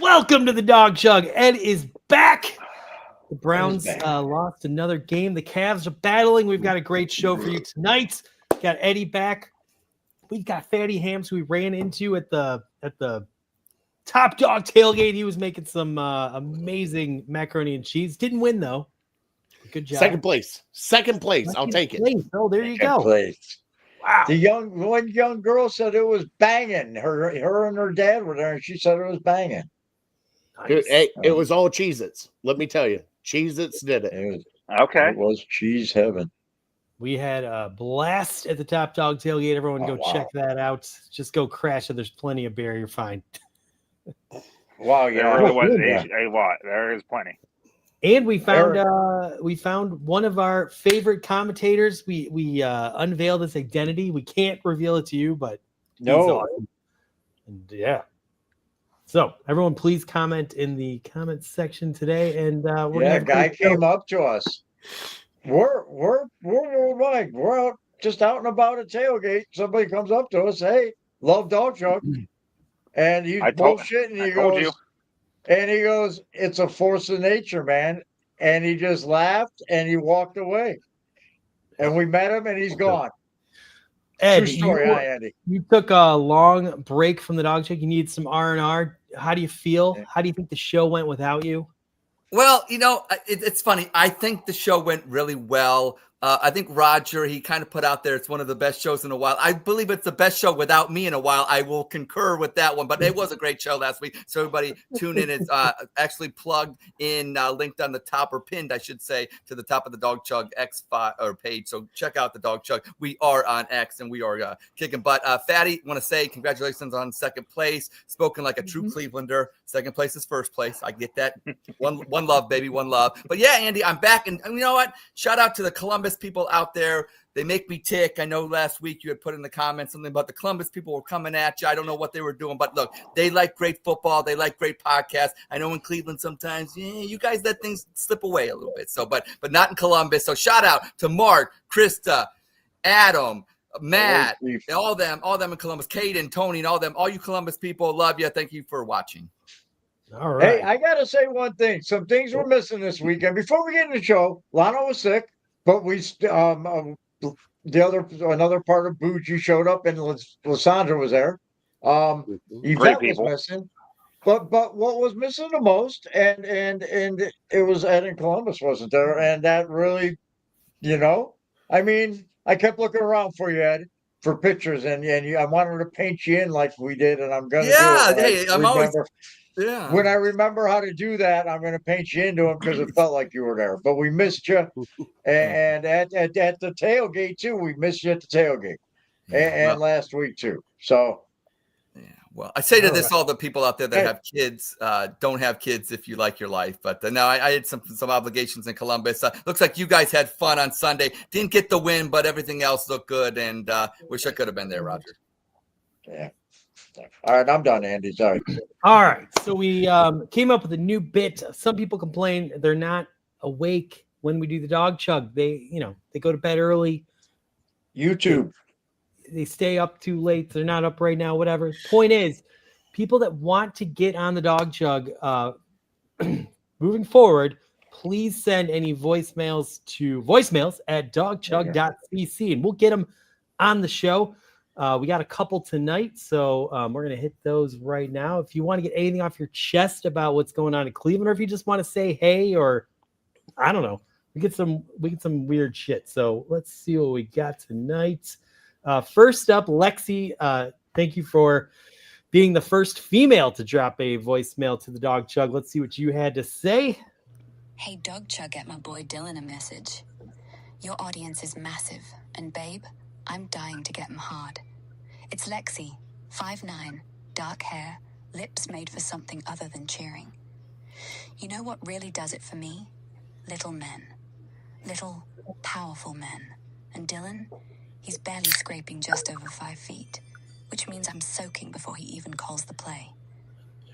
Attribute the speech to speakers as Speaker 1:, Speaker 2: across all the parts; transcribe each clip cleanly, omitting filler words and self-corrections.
Speaker 1: Welcome to the Dawg Chug. Ed is back. The Browns lost another game. The Cavs are battling. We've got a great show for you tonight. Got Eddie back. We've got Fatty Hams, who we ran into at the Top Dog tailgate. He was making some amazing macaroni and cheese. Didn't win though. Good job.
Speaker 2: Second place. I'll take it.
Speaker 1: Oh, there you go.
Speaker 3: Place.
Speaker 1: Wow.
Speaker 3: One young girl said it was banging. Her and her dad were there, and she said it was banging.
Speaker 2: Nice. It was all Cheez-Its. Let me tell you, Cheez-Its did it.
Speaker 3: It was cheese heaven.
Speaker 1: We had a blast at the Top Dog tailgate. Everyone go check that out. Just go crash it. There's plenty of beer. You're fine.
Speaker 3: Wow, yeah.
Speaker 4: A lot. There is plenty.
Speaker 1: And we found one of our favorite commentators. We unveiled his identity. We can't reveal it to you, but
Speaker 3: no.
Speaker 1: He's awesome. And yeah. So everyone, please comment in the comment section today. And
Speaker 3: a guy came up to us. We're worldwide. We're just out and about at tailgate. Somebody comes up to us, hey, love Dawg Chug. And he's bullshitting. He goes, it's a force of nature, man. And he just laughed and he walked away. And we met him and he's gone.
Speaker 1: Ed,
Speaker 3: true story. Hi, Andy.
Speaker 1: You took a long break from the Dawg Chug. You need some R&R. How do you feel? How do you think the show went without you?
Speaker 5: Well, it's funny. I think the show went really well. I think Roger, he kind of put out there, it's one of the best shows in a while. I believe it's the best show without me in a while. I will concur with that one, but it was a great show last week. So everybody tune in. It's actually plugged in, linked on the top, or pinned, I should say, to the top of the Dawg Chug X page. So check out the Dawg Chug. We are on X and we are kicking butt. Fatty, want to say congratulations on second place. Spoken like a true Clevelander. Second place is first place. I get that. One love, baby. One love. But yeah, Andy, I'm back. And you know what? Shout out to the Columbus people out there. They make me tick. I know last week you had put in the comments something about the Columbus people were coming at you. I don't know what they were doing, but look, they like great football. They like great podcasts. I know in Cleveland sometimes, you guys let things slip away a little bit. So, but not in Columbus. So shout out to Mark, Krista, Adam, Matt, all them in Columbus, Caden, Tony, and all you Columbus people, love you. Thank you for watching.
Speaker 1: All right.
Speaker 3: Hey, I gotta say one thing. Some things we're missing this weekend. Before we get into the show, Lana was sick, but we another part of Bougie showed up, and Lysandra was there. Yvette was missing, but what was missing the most, and it was Ed in Columbus wasn't there, and that really, I mean, I kept looking around for you, Ed, for pictures, and I wanted to paint you in like we did, and I'm gonna do it. When I remember how to do that, I'm going to paint you into them because it felt like you were there. But we missed you. And at the tailgate, too. We missed you at the tailgate. And last week, too. So.
Speaker 5: Yeah, well, I say to all the people out there that have kids, don't have kids if you like your life. But no, I had some obligations in Columbus. Looks like you guys had fun on Sunday. Didn't get the win, but everything else looked good. And wish I could have been there, Roger.
Speaker 3: Yeah. All right, I'm done, Andy. Sorry.
Speaker 1: All right, so we came up with a new bit. Some people complain they're not awake when we do the Dawg Chug. They go to bed early.
Speaker 3: YouTube.
Speaker 1: They stay up too late. They're not up right now. Whatever. Point is, people that want to get on the Dawg Chug, moving forward, please send any voicemails to voicemails@dawgchug.cc, and we'll get them on the show. We got a couple tonight, so we're going to hit those right now. If you want to get anything off your chest about what's going on in Cleveland, or if you just want to say hey, or I don't know, we get some weird shit. So let's see what we got tonight. First up, Lexi, thank you for being the first female to drop a voicemail to the Dawg Chug. Let's see what you had to say.
Speaker 6: Hey, Dawg Chug, get my boy Dylan a message. Your audience is massive, and babe, I'm dying to get him hard. It's Lexi, 5'9", dark hair, lips made for something other than cheering. You know what really does it for me? Little men. Little, powerful men. And Dylan, he's barely scraping just over 5 feet, which means I'm soaking before he even calls the play.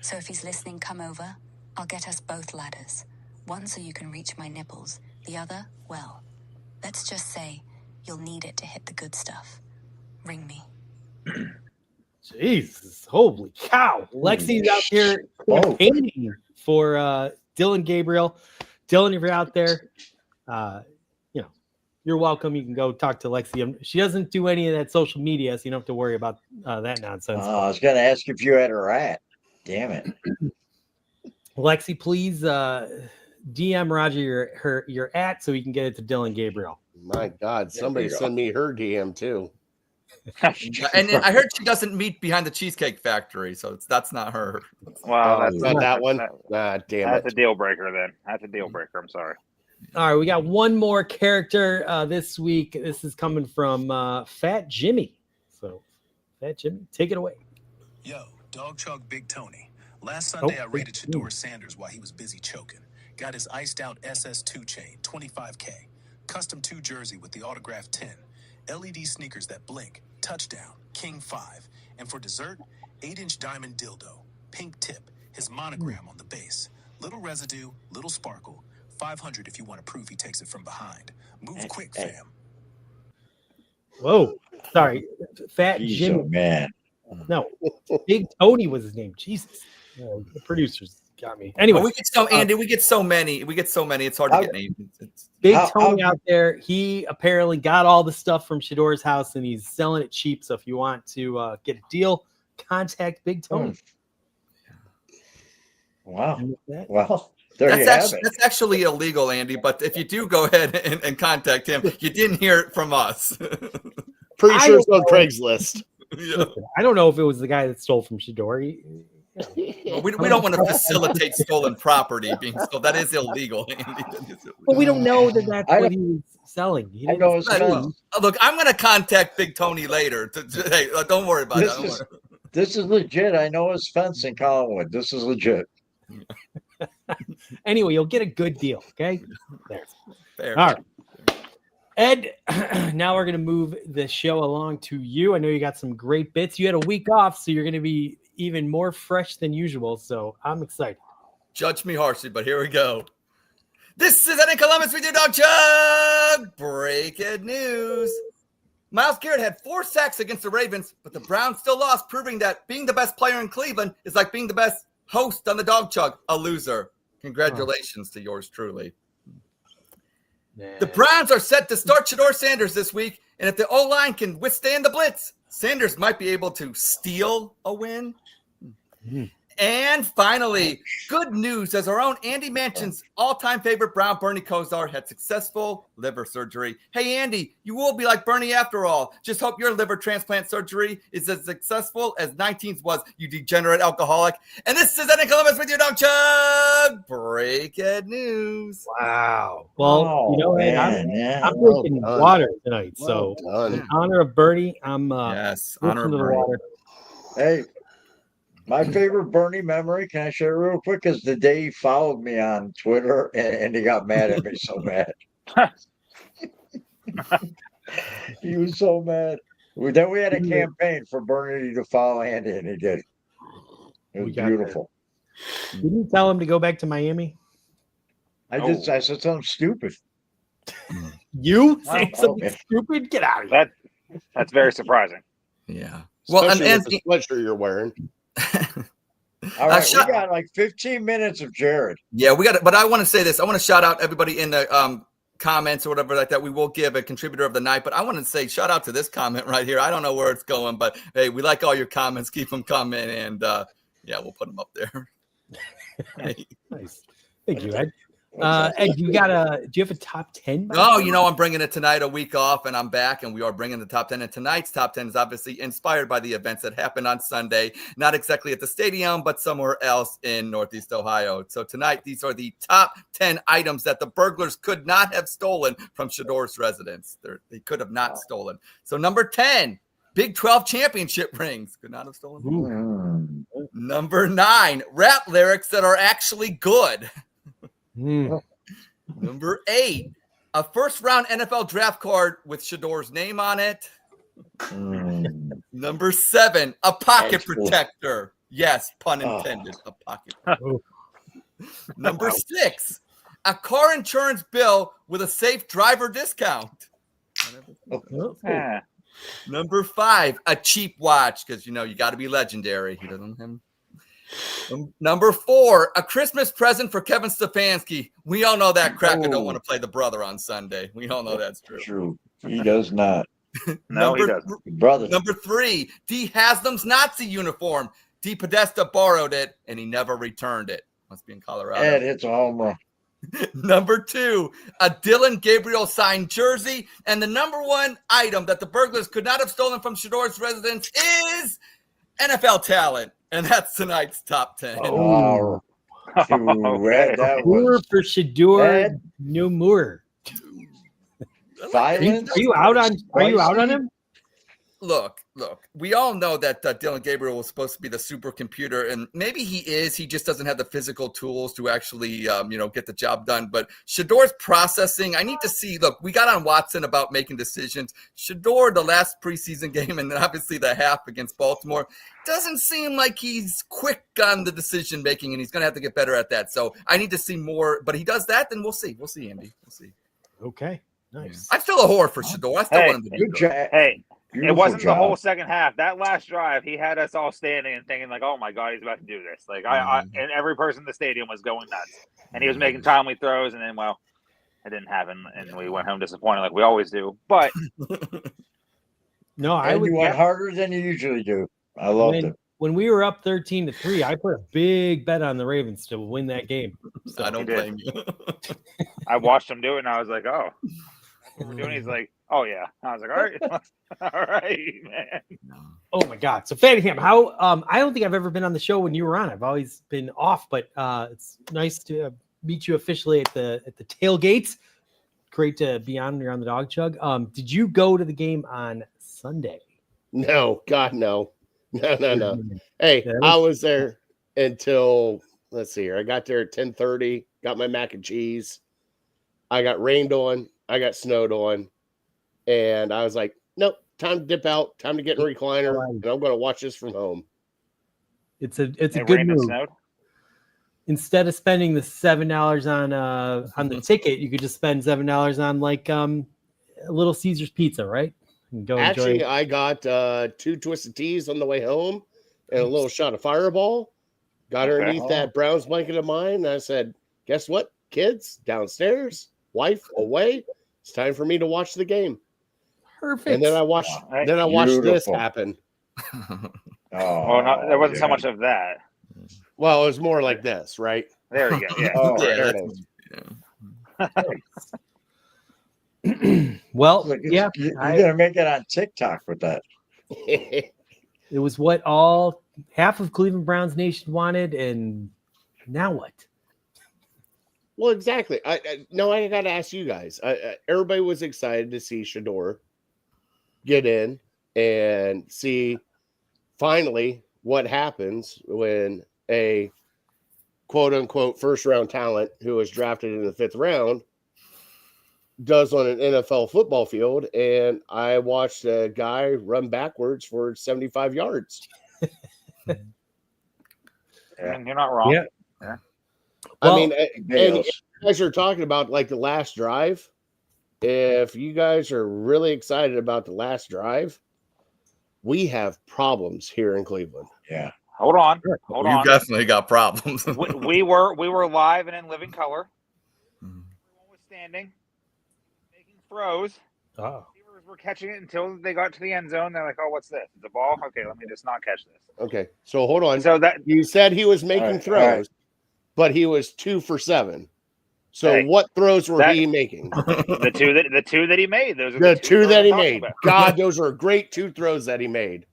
Speaker 6: So if he's listening, come over. I'll get us both ladders. One so you can reach my nipples. The other, well, let's just say you'll need it to hit the good stuff. Ring me.
Speaker 1: Jesus, holy cow. Lexi's out here campaigning for Dylan Gabriel. Dylan, if you're out there, you're welcome. You can go talk to Lexi. She doesn't do any of that social media, so you don't have to worry about that nonsense.
Speaker 3: I was going to ask if you had her at. Damn it.
Speaker 1: Lexi, please DM Roger your at so we can get it to Dylan Gabriel.
Speaker 2: My God, somebody send me her DM too.
Speaker 5: And I heard she doesn't meet behind the Cheesecake Factory, so that's not her.
Speaker 4: Well,
Speaker 2: that's not that one. Damn it.
Speaker 4: That's a deal breaker then. That's a deal breaker. I'm sorry.
Speaker 1: All right, we got one more character this week. This is coming from Fat Jimmy. So, Fat Jimmy, take it away.
Speaker 7: Yo, Dawg Chug Big Tony. Last Sunday, I raided Shedeur Sanders while he was busy choking. Got his iced out SS2 chain, 25K. Custom 2 jersey with the autograph 10. LED sneakers that blink. Touchdown. King 5. And for dessert, 8-inch diamond dildo. Pink tip. His monogram on the base. Little residue, little sparkle. 500 if you want to prove he takes it from behind. Move quick, fam.
Speaker 1: Whoa. Sorry. Fat Jimmy.
Speaker 3: Man.
Speaker 1: No. Big Tony was his name. Jesus. The producers got me. Anyway.
Speaker 5: We get so many. It's hard to get names.
Speaker 1: Big Tony out there. He apparently got all the stuff from Shedeur's house and he's selling it cheap. So if you want to get a deal, contact Big Tony.
Speaker 3: Wow. Well,
Speaker 5: that's actually illegal, Andy. But if you do go ahead and contact him, you didn't hear it from us.
Speaker 2: Pretty sure it's on Craigslist.
Speaker 5: Yeah.
Speaker 1: I don't know if it was the guy that stole from Shedeur.
Speaker 5: We don't want to facilitate stolen property being stolen. That is illegal, Andy.
Speaker 1: But we don't know that that's what he was selling.
Speaker 3: I know it's
Speaker 5: look, I'm going to contact Big Tony later. Hey, don't worry about it.
Speaker 3: This is legit. I know his fence in Collinwood. This is legit.
Speaker 1: Anyway, you'll get a good deal. Okay. There.
Speaker 5: Fair.
Speaker 1: All right. Ed, now we're going to move the show along to you. I know you got some great bits. You had a week off, so you're going to be even more fresh than usual. So I'm excited.
Speaker 5: Judge me harshly, but here we go. This is Ed in Columbus with your Dawg Chug. Breaking news. Myles Garrett had 4 sacks against the Ravens, but the Browns still lost, proving that being the best player in Cleveland is like being the best host on the Dawg Chug, a loser. Congratulations to yours truly. The Browns are set to start Shedeur Sanders this week, and if the O-line can withstand the blitz, Sanders might be able to steal a win. Mm-hmm. And finally, good news as our own Andy Manchin's all-time favorite Brown, Bernie Kosar, had successful liver surgery. Hey, Andy, you will be like Bernie after all. Just hope your liver transplant surgery is as successful as 19's was, you degenerate alcoholic. And this is Ed in Columbus with your Dawg Chug. Breaking news.
Speaker 1: Wow. Well, I'm drinking water tonight. So in honor of Bernie, I'm
Speaker 5: honor of
Speaker 1: the
Speaker 5: Bernie.
Speaker 1: water.
Speaker 3: Hey. My favorite Bernie memory, can I share real quick, is the day he followed me on Twitter and he got mad at me so bad. He was so mad. Then we had a campaign for Bernie to follow Andy, and he did. It was beautiful.
Speaker 1: Didn't you tell him to go back to Miami?
Speaker 3: I said something stupid.
Speaker 1: You say something stupid? Get out of here.
Speaker 4: That's very surprising.
Speaker 5: Yeah.
Speaker 2: Well, and the sweatshirt you're wearing.
Speaker 3: All right, we got like 15 minutes of Jared.
Speaker 5: Yeah, we got it. But I want to say this. I want to shout out everybody in the comments or whatever like that. We will give a contributor of the night, but I want to say shout out to this comment right here. I don't know where it's going, but hey, we like all your comments. Keep them coming, and we'll put them up there.
Speaker 1: Nice. Thank you, Ed. Ed, do you have a top 10?
Speaker 5: I'm bringing it tonight, a week off, and I'm back, and we are bringing the top 10. And tonight's top 10 is obviously inspired by the events that happened on Sunday, not exactly at the stadium, but somewhere else in Northeast Ohio. So tonight, these are the top 10 items that the burglars could not have stolen from Shedeur's residence. They could have not stolen. So number 10, Big 12 championship rings. Could not have stolen. Number 9, rap lyrics that are actually good. Number 8, a first-round NFL draft card with Shedeur's name on it. Number 7, a pocket protector. Yes, pun intended. A pocket protector. Number 6, a car insurance bill with a safe driver discount. Number 5, a cheap watch, because you got to be legendary. He doesn't have. Number 4, a Christmas present for Kevin Stefanski. We all know that cracker don't want to play the brother on Sunday. We all know that's true.
Speaker 3: True. He does not.
Speaker 4: No, he doesn't.
Speaker 3: Brother.
Speaker 5: Number 3, D. Haslam's Nazi uniform. D. Podesta borrowed it, and he never returned it. Must be in Colorado.
Speaker 3: Ed hits a home run.
Speaker 5: Number 2, a Dylan Gabriel signed jersey. And the number 1 item that the burglars could not have stolen from Shedeur's residence is NFL talent. And that's tonight's top 10.
Speaker 3: Oh,
Speaker 4: Okay.
Speaker 3: that
Speaker 1: Moore
Speaker 3: was
Speaker 1: for Shedeur.
Speaker 3: Ed.
Speaker 1: No Moore.
Speaker 3: violence.
Speaker 1: Are you out on him?
Speaker 5: Look, we all know that Dylan Gabriel was supposed to be the supercomputer, and maybe he is. He just doesn't have the physical tools to actually, get the job done. But Shedeur's processing, I need to see. Look, we got on Watson about making decisions. Shedeur, the last preseason game, and then obviously the half against Baltimore, doesn't seem like he's quick on the decision making, and he's going to have to get better at that. So I need to see more. But he does that, then we'll see. We'll see, Andy. We'll see.
Speaker 1: Okay, nice.
Speaker 5: I'm still a whore for Shedeur. I still want him to be
Speaker 3: Good
Speaker 5: good.
Speaker 3: job.
Speaker 4: Hey, it
Speaker 3: Beautiful
Speaker 4: wasn't the
Speaker 3: job.
Speaker 4: whole second half. That last drive, he had us all standing and thinking, like, "Oh my God, he's about to do this!" Like, and every person in the stadium was going nuts, and he was making timely throws, and then, well, it didn't happen, and we went home disappointed, like we always do. But
Speaker 1: No, I
Speaker 3: And
Speaker 1: would.
Speaker 3: you went harder than you usually do. I loved it.
Speaker 1: When we were up 13-3, I put a big bet on the Ravens to win that game. So
Speaker 5: I don't
Speaker 4: did.
Speaker 5: blame you.
Speaker 4: I watched him do it, and I was like, "Oh, that's what we're doing." He's like, "Oh yeah." I was like, "All right, all right, man."
Speaker 1: Oh my God! So Fanningham, how? I don't think I've ever been on the show when you were on. I've always been off, but it's nice to meet you officially at the tailgates. Great to be on. You're on the Dawg Chug. Did you go to the game on Sunday?
Speaker 2: No, God, no. No. Hey,
Speaker 1: Yeah,
Speaker 2: I was there until, let's see here. I got there at 10:30, got my mac and cheese. I got rained on. I got snowed on. And I was like, nope, time to dip out. Time to get in a recliner. And I'm going to watch this from home.
Speaker 1: It's a
Speaker 4: It
Speaker 1: good
Speaker 4: rained and
Speaker 1: move.
Speaker 4: snowed.
Speaker 1: Instead of spending the $7 on the ticket, you could just spend $7 on like a Little Caesar's pizza, right? And go
Speaker 2: Actually,
Speaker 1: enjoy.
Speaker 2: I got 2 Twisted Teas on the way home and a little shot of Fireball. Got
Speaker 4: Okay.
Speaker 2: underneath that Browns blanket of mine. And I said, guess what? Kids downstairs, wife away. It's time for me to watch the game.
Speaker 1: Perfect.
Speaker 2: And then I watched
Speaker 4: Right.
Speaker 2: this
Speaker 3: Beautiful.
Speaker 2: happen.
Speaker 4: Well, no, there wasn't so
Speaker 3: yeah.
Speaker 4: much of that.
Speaker 2: Well, it was more like this, right?
Speaker 4: There you go. Yeah.
Speaker 3: Oh,
Speaker 5: Yeah,
Speaker 2: there it
Speaker 5: that's-
Speaker 2: is.
Speaker 1: Well,
Speaker 3: Look,
Speaker 1: yeah,
Speaker 3: you're gonna make it on TikTok with that.
Speaker 1: it was what all half of Cleveland Browns Nation wanted, and now what?
Speaker 2: Well, exactly. I got to ask you guys. Everybody was excited to see Shedeur get in and see finally what happens when a quote unquote first round talent who was drafted in the 5th round does on an NFL football field. And I watched a guy run backwards for 75 yards.
Speaker 4: I mean, you're not wrong.
Speaker 1: Yeah.
Speaker 2: I mean, and
Speaker 3: Videos.
Speaker 2: you guys are talking about like the last drive. If you guys are really excited about the last drive, we have problems here in Cleveland.
Speaker 3: Yeah.
Speaker 4: Hold on. Hold
Speaker 5: You
Speaker 4: on.
Speaker 5: definitely got problems.
Speaker 4: we were live and in living color. Everyone was standing, making throws.
Speaker 1: Oh,
Speaker 4: Receivers were catching it until they got to the end zone. They're like, "Oh, what's this? It's a ball. Okay, let me just not catch this."
Speaker 2: Okay, so hold on.
Speaker 4: So that
Speaker 2: You said he was making
Speaker 3: All right,
Speaker 2: throws,
Speaker 3: all right.
Speaker 2: but he was 2 for 7. So
Speaker 4: Hey,
Speaker 2: what throws were
Speaker 4: that-
Speaker 2: he making?
Speaker 4: the two that he made. Those are
Speaker 2: The 2
Speaker 4: throws
Speaker 2: that
Speaker 4: I'm
Speaker 2: he
Speaker 4: talking
Speaker 2: made.
Speaker 4: about.
Speaker 2: God, those are great 2 throws that he made.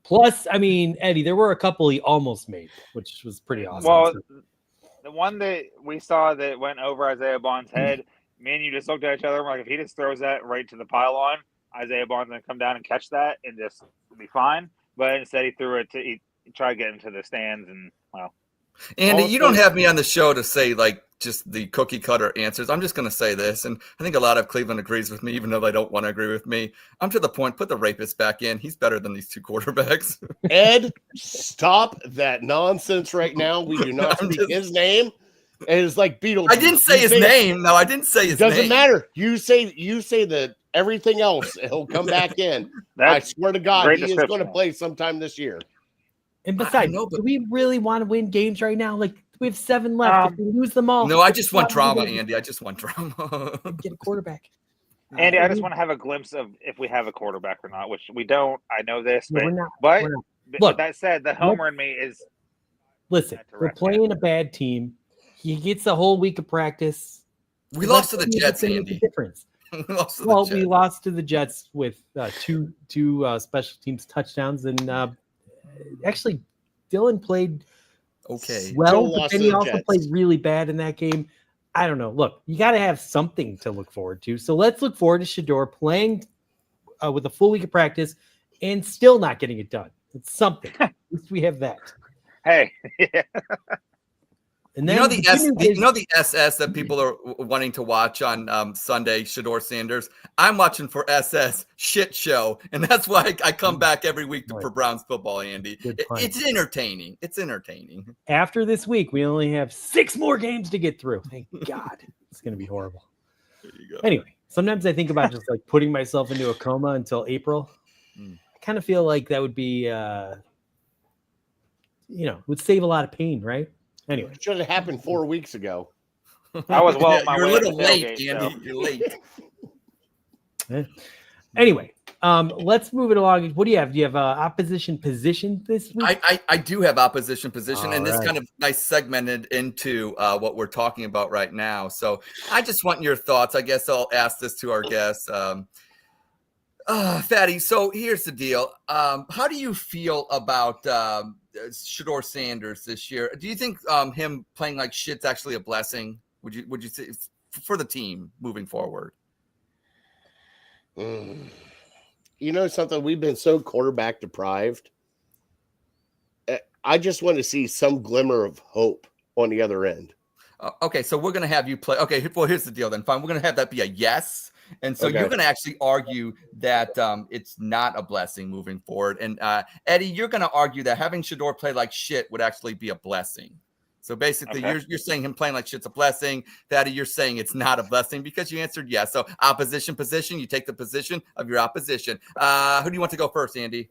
Speaker 1: plus, I mean, Eddie, there were a couple he almost made, which was pretty awesome.
Speaker 4: Well,
Speaker 1: So-
Speaker 4: the one that we saw that went over Isaiah Bond's head, me and you just looked at each other. And we're like, if he just throws that right to the pylon, Isaiah Bond's gonna come down and catch that and just be fine. But instead, he threw it to he tried to get into the stands, and well,
Speaker 5: Andy, you
Speaker 3: Also-
Speaker 5: don't have me on the show to say like just the cookie cutter answers. I'm just going to say this, and I think a lot of Cleveland agrees with me, even though they don't want to agree with me. I'm to the point. Put the rapist back in. He's better than these 2 quarterbacks.
Speaker 2: Ed, stop that nonsense right now. We do not
Speaker 5: I'm
Speaker 2: speak
Speaker 5: just-
Speaker 2: his name. It is like Beetlejuice.
Speaker 5: I didn't say
Speaker 2: You
Speaker 5: his name. No, I didn't say his
Speaker 2: Doesn't
Speaker 5: name.
Speaker 2: matter. You say the everything else, he'll come back in. I
Speaker 4: That's
Speaker 2: swear to God,
Speaker 4: great
Speaker 2: he is going to
Speaker 4: description.
Speaker 2: play sometime this year.
Speaker 1: And besides,
Speaker 5: know, but-
Speaker 1: do we really want to win games right now? Like, we have 7 left. If we lose them all,
Speaker 5: No, I just want
Speaker 1: we're
Speaker 5: drama,
Speaker 1: gonna
Speaker 5: Andy. I just want drama.
Speaker 1: get a quarterback.
Speaker 4: Andy, I just want to have a glimpse of if we have a quarterback or not, which we don't. I know this,
Speaker 1: No,
Speaker 4: but
Speaker 1: we're not.
Speaker 4: but
Speaker 1: We're not.
Speaker 4: but
Speaker 1: Look,
Speaker 4: that said, the homer in me is
Speaker 1: Listen,
Speaker 4: That's
Speaker 1: we're
Speaker 4: correct,
Speaker 1: playing a bad team. He gets a whole week of practice.
Speaker 5: We lost to the
Speaker 1: Let's see if
Speaker 5: Jets,
Speaker 1: it's gonna make a
Speaker 5: Andy.
Speaker 1: difference.
Speaker 5: We lost to the
Speaker 1: Well,
Speaker 5: Jets.
Speaker 1: we lost to the Jets with two special teams touchdowns, and actually, Dylan played
Speaker 5: Okay.
Speaker 1: well,
Speaker 2: Still
Speaker 1: but
Speaker 2: lost
Speaker 1: then
Speaker 2: to
Speaker 1: he
Speaker 2: the
Speaker 1: also
Speaker 2: Jets.
Speaker 1: played really bad in that game. I don't know. Look, you got to have something to look forward to. So let's look forward to Shedeur playing with a full week of practice and still not getting it done. It's something. At least we have that.
Speaker 4: hey,
Speaker 1: And
Speaker 5: You
Speaker 1: then
Speaker 5: know
Speaker 1: the
Speaker 5: the
Speaker 1: good news is-
Speaker 5: the SS that people are wanting to watch on Sunday, Shedeur Sanders. I'm watching for SS shit show, and that's why I come back every week for Browns football, Andy.
Speaker 1: Good point.
Speaker 5: It's entertaining. It's entertaining.
Speaker 1: after this week, we only have 6 more games to get through. Thank God. It's going to be horrible.
Speaker 5: There you go.
Speaker 1: Anyway, sometimes I think about just like putting myself into a coma until April. I kind of feel like that would be, would save a lot of pain, right? Anyway,
Speaker 2: Should have happened 4 weeks ago.
Speaker 4: I was well on my
Speaker 5: You're a
Speaker 4: way
Speaker 5: little
Speaker 4: to the
Speaker 5: late,
Speaker 4: tailgate,
Speaker 5: Andy.
Speaker 4: so.
Speaker 5: You're late.
Speaker 1: anyway, let's move it along. What do you have? Do you have opposition position this week?
Speaker 5: I do have opposition position, and this
Speaker 1: All right.
Speaker 5: kind of nice segmented into what we're talking about right now. So I just want your thoughts. I guess I'll ask this to our guests. Fatty, so here's the deal. How do you feel about Shedeur Sanders this year? Do you think him playing like shit's actually a blessing? Would you say for the team moving forward?
Speaker 2: You know something? We've been so quarterback deprived. I just want to see some glimmer of hope on the other end.
Speaker 5: Okay, so we're going to have you play. Okay, well, here's the deal then. Fine, we're going to have that be a yes. And so
Speaker 2: Okay.
Speaker 5: you're going to actually argue that it's not a blessing moving forward. And Eddie, you're going to argue that having Shedeur play like shit would actually be a blessing. So basically,
Speaker 4: Okay.
Speaker 5: you're saying him playing like shit's a blessing. Fatty, you're saying it's not a blessing because you answered yes. So opposition position, you take the position of your opposition. Who do you want to go first, Andy?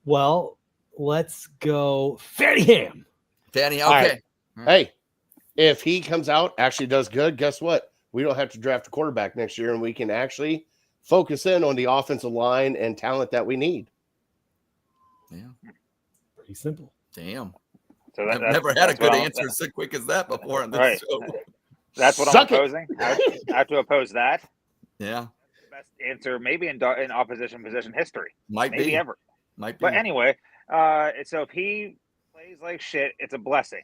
Speaker 1: Well, let's go Fatty Ham.
Speaker 5: Fatty,
Speaker 2: All
Speaker 5: okay.
Speaker 2: right. Hey, if he comes out, actually does good, guess what? We don't have to draft a quarterback next year, and we can actually focus in on the offensive line and talent that we need.
Speaker 5: Yeah.
Speaker 1: Pretty simple.
Speaker 5: Damn.
Speaker 4: So
Speaker 5: I've never had a
Speaker 4: that's
Speaker 5: good
Speaker 4: what I'm-
Speaker 5: answer so quick as that before on this
Speaker 4: Right.
Speaker 5: show.
Speaker 4: That's what
Speaker 2: Suck
Speaker 4: I'm
Speaker 2: it.
Speaker 4: opposing. I have to oppose that.
Speaker 5: Yeah,
Speaker 4: Best answer, maybe in opposition position history,
Speaker 5: might
Speaker 4: maybe
Speaker 5: be.
Speaker 4: ever.
Speaker 5: Might be.
Speaker 4: But anyway, so if he plays like shit, it's a blessing.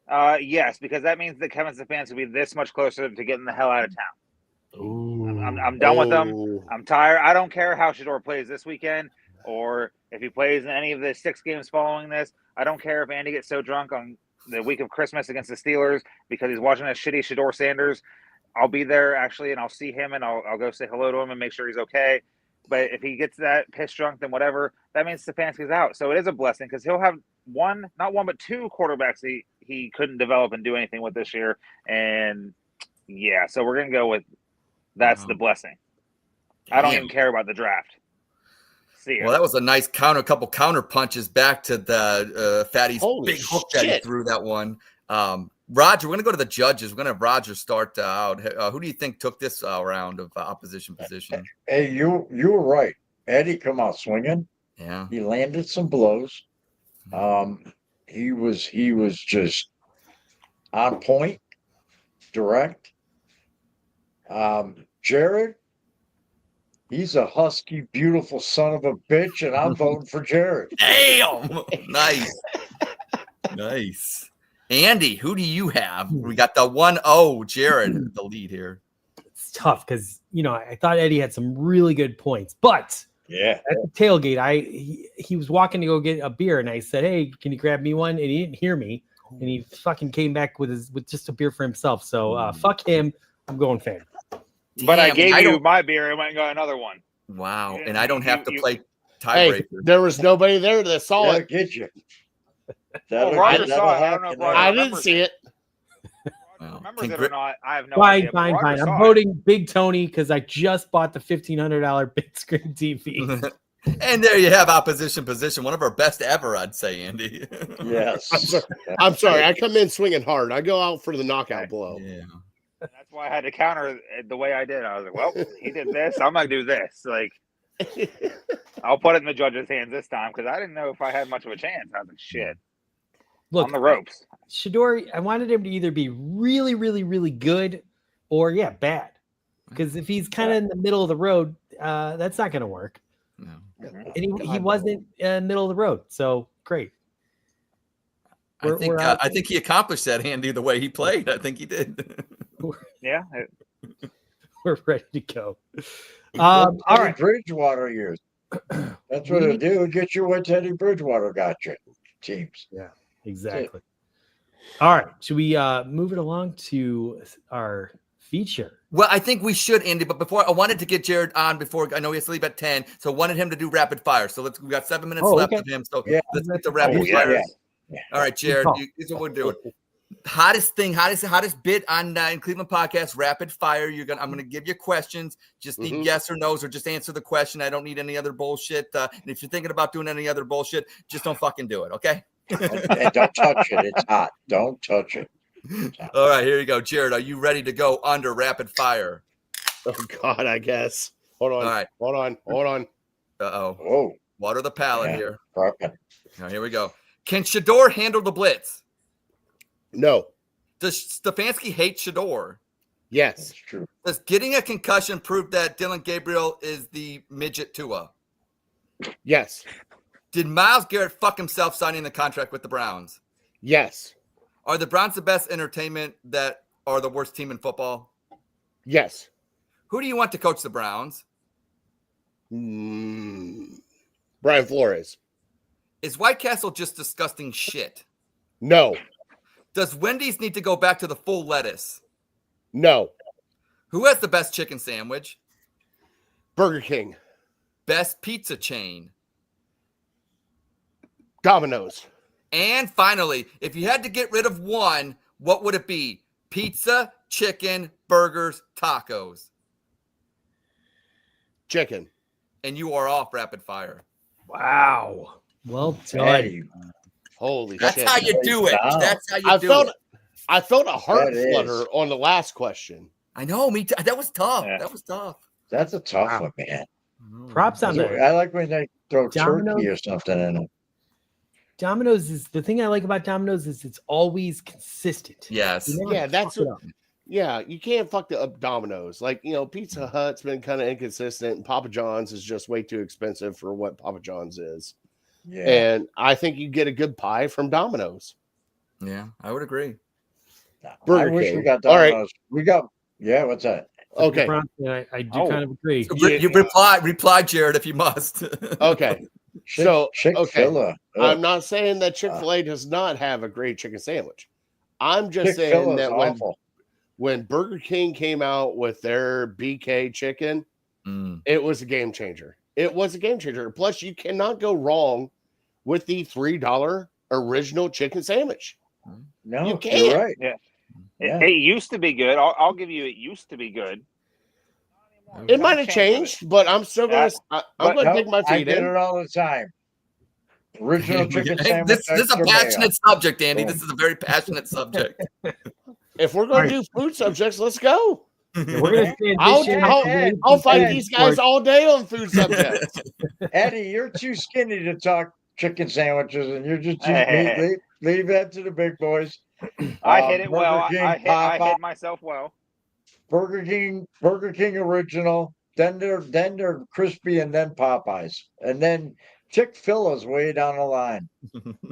Speaker 4: Yes, because that means that Kevin Stefanski will be this much closer to getting the hell out of town.
Speaker 1: Ooh.
Speaker 4: I'm done with them.
Speaker 2: Oh.
Speaker 4: I'm tired. I don't care how Shedeur plays this weekend or if he plays in any of the 6 games following this. I don't care if Andy gets so drunk on the week of Christmas against the Steelers because he's watching a shitty Shedeur Sanders. I'll be there actually, and I'll see him, and I'll go say hello to him and make sure he's okay. But if he gets that piss drunk, then whatever. That means Stefanski's out. So it is a blessing because he'll have not one, but 2 quarterbacks he couldn't develop and do anything with this year. And yeah, so we're gonna go with that's the blessing. I don't
Speaker 5: Damn.
Speaker 4: even care about the draft. See ya.
Speaker 5: Well, that was a nice couple counter punches back to the Fatty's
Speaker 2: Holy
Speaker 5: big hook that he
Speaker 2: shit.
Speaker 5: threw that one. Roger, we're going to go to the judges. We're going to have Roger start out. Who do you think took this round of opposition position?
Speaker 3: Hey, you were right. Eddie come out swinging.
Speaker 5: Yeah.
Speaker 3: He landed some blows. He was just on point, direct. Jared, he's a husky, beautiful son of a bitch, and I'm voting for Jared.
Speaker 5: Damn. Nice. Nice. Andy, who do you have? We got the 1-0, Jared, the lead here.
Speaker 1: It's tough because, I thought Eddie had some really good points, but
Speaker 3: Yeah.
Speaker 1: at the tailgate, he was walking to go get a beer, and I said, "Hey, can you grab me one?" And he didn't hear me, and he fucking came back with just a beer for himself. So fuck him. I'm going Fatty.
Speaker 4: But I
Speaker 5: Damn,
Speaker 4: gave you
Speaker 5: don't-
Speaker 4: my beer and went and got another one.
Speaker 5: Wow.
Speaker 4: Yeah,
Speaker 5: And I don't have to
Speaker 4: you-
Speaker 5: play
Speaker 2: Hey,
Speaker 5: tiebreaker.
Speaker 2: there was nobody there that saw
Speaker 3: That'll
Speaker 2: it.
Speaker 3: get you.
Speaker 4: Well, Roger saw it. I don't know if
Speaker 3: happen
Speaker 4: Roger
Speaker 2: I
Speaker 3: there.
Speaker 2: didn't see it.
Speaker 4: Roger
Speaker 5: Well,
Speaker 4: Remembers it or not, I have no
Speaker 1: Fine,
Speaker 4: idea. but
Speaker 1: fine,
Speaker 4: Roger
Speaker 1: fine. I'm
Speaker 4: saw it.
Speaker 1: voting Big Tony because I just bought the $1,500 big screen TV.
Speaker 5: And there you have opposition position, one of our best ever, I'd say, Andy.
Speaker 3: Yes.
Speaker 2: I'm sorry. I come in swinging hard. I go out for the knockout blow.
Speaker 5: Yeah.
Speaker 4: That's why I had to counter it the way I did. I was like, well, he did this. I'm going to do this. Like, I'll put it in the judge's hands this time because I didn't know if I had much of a chance. I was like, shit.
Speaker 1: Look,
Speaker 4: On the ropes.
Speaker 1: Shedeur, I wanted him to either be really, really, really good or, bad. Because if he's kind of in the middle of the road, that's not going to work.
Speaker 5: No.
Speaker 1: And he wasn't middle of the road. So, great.
Speaker 5: I think he accomplished that, Andy, the way he played. I think he did.
Speaker 4: Yeah.
Speaker 1: We're ready to go.
Speaker 3: All
Speaker 1: All right.
Speaker 3: Bridgewater years. That's what it'll do. Get you what Teddy Bridgewater got you. Teams.
Speaker 1: Yeah, exactly. All right. Should we move it along to our feature?
Speaker 5: Well, I think we should, Andy. But before, I wanted to get Jared on before. I know he has to leave at 10, so I wanted him to do rapid fire. So we got 7 minutes left of him. So let's get the rapid fire.
Speaker 3: Yeah.
Speaker 5: All right, Jared. Here's what we're doing. Hottest bit on in Cleveland podcast, rapid fire. I'm gonna give you questions. Just need yes or no's, or just answer the question. I don't need any other bullshit. And if you're thinking about doing any other bullshit, just don't fucking do it, okay?
Speaker 3: And don't touch it. It's hot. Don't touch it.
Speaker 5: All right, here you go, Jared. Are you ready to go under rapid fire?
Speaker 2: Oh God, I guess. Hold on.
Speaker 5: All right.
Speaker 2: Hold on.
Speaker 5: Uh-oh.
Speaker 3: Whoa.
Speaker 5: Water the palate here.
Speaker 3: Perfect.
Speaker 5: Now, here we go. Can Shedeur handle the blitz?
Speaker 2: No.
Speaker 5: Does Stefanski hate Shedeur?
Speaker 2: Yes.
Speaker 3: That's true.
Speaker 5: Does getting a concussion prove that Dylan Gabriel is the midget Tua?
Speaker 2: Yes.
Speaker 5: Did Myles Garrett fuck himself signing the contract with the Browns?
Speaker 2: Yes.
Speaker 5: Are the Browns the best entertainment that are the worst team in football?
Speaker 2: Yes.
Speaker 5: Who do you want to coach the Browns?
Speaker 2: Brian Flores.
Speaker 5: Is White Castle just disgusting shit?
Speaker 2: No.
Speaker 5: Does Wendy's need to go back to the full lettuce?
Speaker 2: No.
Speaker 5: Who has the best chicken sandwich?
Speaker 2: Burger King.
Speaker 5: Best pizza chain?
Speaker 2: Domino's.
Speaker 5: And finally, if you had to get rid of one, what would it be? Pizza, chicken, burgers, tacos.
Speaker 2: Chicken.
Speaker 5: And you are off rapid fire.
Speaker 1: Wow. Well done.
Speaker 3: Hey,
Speaker 2: Holy
Speaker 5: That's
Speaker 2: shit.
Speaker 5: how you do it.
Speaker 3: Wow.
Speaker 5: That's how you do it.
Speaker 2: I felt a heart
Speaker 3: That is.
Speaker 2: flutter on the last question.
Speaker 5: I know, me too. That was tough.
Speaker 4: Yeah.
Speaker 5: That was tough.
Speaker 3: that's a tough one, man.
Speaker 1: Props on that.
Speaker 3: I like when they throw
Speaker 1: Domino's.
Speaker 3: turkey or something in it.
Speaker 1: Domino's is the thing I like about Domino's is it's always consistent.
Speaker 5: Yes.
Speaker 1: You never
Speaker 2: Yeah, that's
Speaker 1: fuck it
Speaker 2: what,
Speaker 1: up.
Speaker 2: yeah, you can't fuck the up Domino's. Like, Pizza Hut's been kind of inconsistent, and Papa John's is just way too expensive for what Papa John's is.
Speaker 3: Yeah.
Speaker 2: And I think you get a good pie from Domino's.
Speaker 5: Yeah, I would agree.
Speaker 2: Burger
Speaker 3: I wish
Speaker 2: King.
Speaker 3: we got
Speaker 2: All right.
Speaker 3: Domino's. We got, what's that?
Speaker 2: Okay.
Speaker 1: I do kind of agree.
Speaker 5: You reply, Jared, if you must.
Speaker 2: Okay. So,
Speaker 3: Chick-fil-A.
Speaker 2: I'm not saying that Chick-fil-A does not have a great chicken sandwich. I'm just saying
Speaker 3: Chick-fil-A's
Speaker 2: that
Speaker 3: awful.
Speaker 2: when Burger King came out with their BK chicken, it was a game changer. It was a game changer. Plus, you cannot go wrong with the $3 original chicken sandwich.
Speaker 3: No,
Speaker 2: You can't.
Speaker 3: you're right.
Speaker 4: Yeah.
Speaker 3: Yeah.
Speaker 4: It used to be good. I'll give you it used to be good.
Speaker 2: It might have changed, but I'm still going to I'm going to dig my
Speaker 3: I
Speaker 2: feet
Speaker 3: get
Speaker 2: in.
Speaker 3: it all the time. Original chicken sandwich.
Speaker 5: This is a
Speaker 3: extra
Speaker 5: passionate subject, Andy.
Speaker 3: Boom.
Speaker 5: This is a very passionate subject.
Speaker 2: If we're going to do food subjects, let's go.
Speaker 1: We're gonna
Speaker 2: I'll fight these guys all day on food subjects.
Speaker 3: mayo. Eddie, you're too skinny to talk chicken sandwiches, and you're just too meat. Leave that to the big boys.
Speaker 4: I hit it
Speaker 3: Burger
Speaker 4: well.
Speaker 3: King,
Speaker 4: I
Speaker 3: Popeye.
Speaker 4: hit myself well.
Speaker 3: Burger King original, then they're crispy, and then Popeyes, and then Chick-fil-A's way down the line.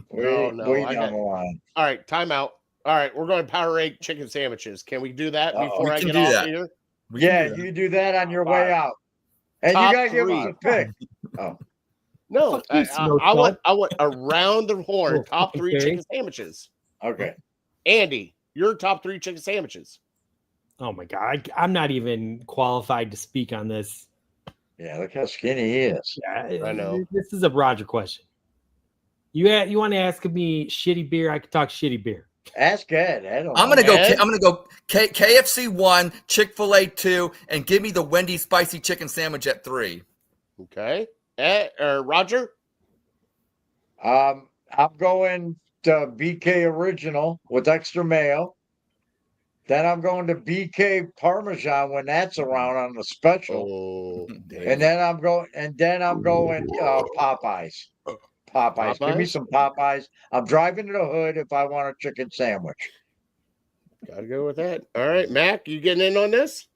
Speaker 3: Way down the line.
Speaker 2: All right, time out. All right, we're going to power rank chicken sandwiches. Can we do that
Speaker 3: Uh-oh.
Speaker 2: before
Speaker 5: We
Speaker 2: I
Speaker 5: can
Speaker 2: get
Speaker 5: do
Speaker 2: off
Speaker 5: that.
Speaker 2: here?
Speaker 3: Yeah, you do that on your way out, and
Speaker 2: Top
Speaker 3: you gotta give us
Speaker 2: three.
Speaker 3: a pick. Oh,
Speaker 2: No,
Speaker 1: Fuck you,
Speaker 2: I want around the horn top three
Speaker 1: Okay.
Speaker 2: chicken sandwiches.
Speaker 3: okay.
Speaker 2: Andy, your top three chicken sandwiches.
Speaker 1: Oh my god, I'm not even qualified to speak on this.
Speaker 3: Yeah, look how skinny he is.
Speaker 1: Yeah,
Speaker 2: I know.
Speaker 1: This is a Roger question. You want to ask me shitty beer? I could talk shitty beer.
Speaker 3: Ask Ed. I don't
Speaker 5: I'm
Speaker 3: know.
Speaker 5: gonna go.
Speaker 2: Ed?
Speaker 5: I'm gonna go. KFC 1, Chick-fil-A 2, and give me the Wendy's spicy chicken sandwich at 3.
Speaker 2: Okay. Roger?
Speaker 3: I'm going to BK Original with extra mayo. Then I'm going to BK Parmesan when that's around on the special.
Speaker 2: Oh,
Speaker 3: And then I'm going Popeyes. Popeyes. Give me
Speaker 2: Popeyes?
Speaker 3: some Popeyes. I'm driving to the hood if I want a chicken sandwich.
Speaker 2: Gotta go with that. All right, Mac, you getting in on this?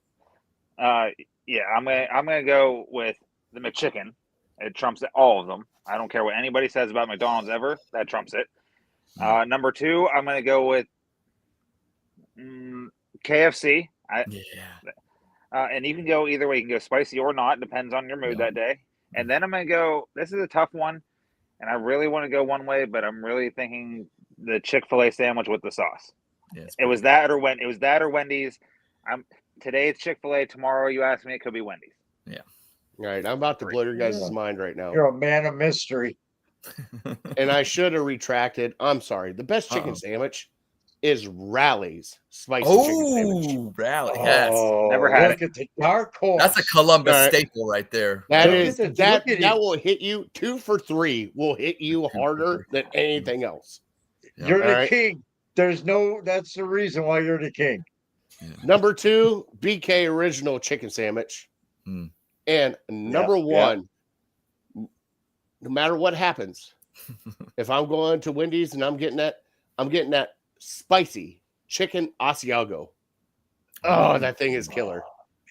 Speaker 4: Yeah, I'm gonna go with the McChicken. It trumps all of them. I don't care what anybody says about McDonald's ever. That trumps it. Number 2, I'm gonna go with KFC. And you can go either way. You can go spicy or not. Depends on your mood that day. And then I'm gonna go. This is a tough one, and I really want to go one way, but I'm really thinking the Chick-fil-A sandwich with the sauce.
Speaker 5: Yes.
Speaker 4: It was that or Wendy's. Today it's Chick-fil-A. Tomorrow, you ask me, it could be Wendy's.
Speaker 5: Yeah.
Speaker 2: All right, I'm about to blow your guys' mind right now.
Speaker 3: You're a man of mystery.
Speaker 2: And I should have retracted. I'm sorry. The best chicken sandwich is Rally's spicy chicken sandwich.
Speaker 5: Oh, Rally. Yes.
Speaker 4: Never had
Speaker 3: look at the dark horse.
Speaker 5: That's a Columbus
Speaker 2: All right.
Speaker 5: staple right there.
Speaker 2: That will hit you 2 for 3. Will hit you harder than anything else.
Speaker 3: You're
Speaker 2: All
Speaker 3: the
Speaker 2: right.
Speaker 3: king. That's the reason why you're the king.
Speaker 2: Number 2, BK Original chicken sandwich. And number 1, no matter what happens, if I'm going to Wendy's and I'm getting that spicy chicken Asiago. Oh, that thing is killer.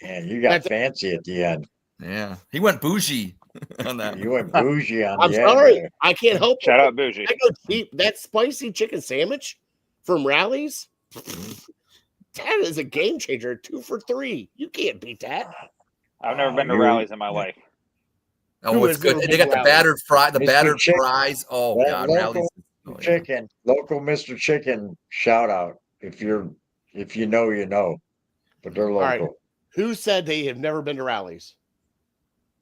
Speaker 3: Man, you got fancy at the end.
Speaker 5: Yeah. He went bougie on that.
Speaker 3: You went bougie on
Speaker 2: I'm
Speaker 3: the
Speaker 2: sorry.
Speaker 3: end.
Speaker 2: I can't help
Speaker 4: Shout
Speaker 2: it.
Speaker 4: out bougie.
Speaker 2: I go cheap. That spicy chicken sandwich from Rally's, that is a game changer. 2 for 3. You can't beat that.
Speaker 4: I've never been to Rally's in my life.
Speaker 5: Oh, it's good. They got the battered fries. Oh
Speaker 3: That
Speaker 5: God,
Speaker 3: local
Speaker 5: Rally's.
Speaker 3: chicken, local Mr. Chicken shout out. If you know, you know. But they're local.
Speaker 2: All right. Who said they have never been to Rally's?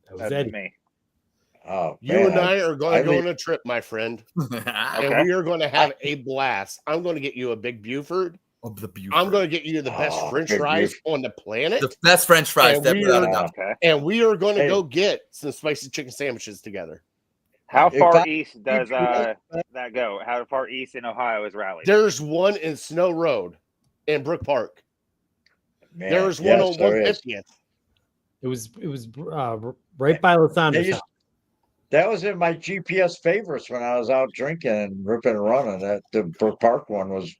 Speaker 1: That was
Speaker 4: That's
Speaker 1: Eddie.
Speaker 4: me.
Speaker 3: Oh,
Speaker 2: You
Speaker 3: man,
Speaker 2: and I are going to go on a trip, my friend,
Speaker 4: Okay.
Speaker 2: and we are going to have a blast. I'm going to get you a big Buford.
Speaker 5: The Buford.
Speaker 2: I'm going to get you the best French
Speaker 3: big
Speaker 2: fries
Speaker 3: Buford.
Speaker 2: on the planet.
Speaker 5: The best French fries.
Speaker 2: And we are-
Speaker 4: Okay.
Speaker 2: And we are going to
Speaker 3: Hey.
Speaker 2: go get some spicy chicken sandwiches together.
Speaker 4: How
Speaker 3: If
Speaker 4: far
Speaker 3: I-
Speaker 4: east does that go? How far east in Ohio is Rally's?
Speaker 2: There's one in Snow Road in Brook Park.
Speaker 3: Man,
Speaker 2: There's
Speaker 3: yes,
Speaker 2: one on
Speaker 3: there is.
Speaker 2: 150th.
Speaker 1: It was right by Lasanders.
Speaker 3: That was in my GPS favorites when I was out drinking and ripping and running. That the Brook Park one was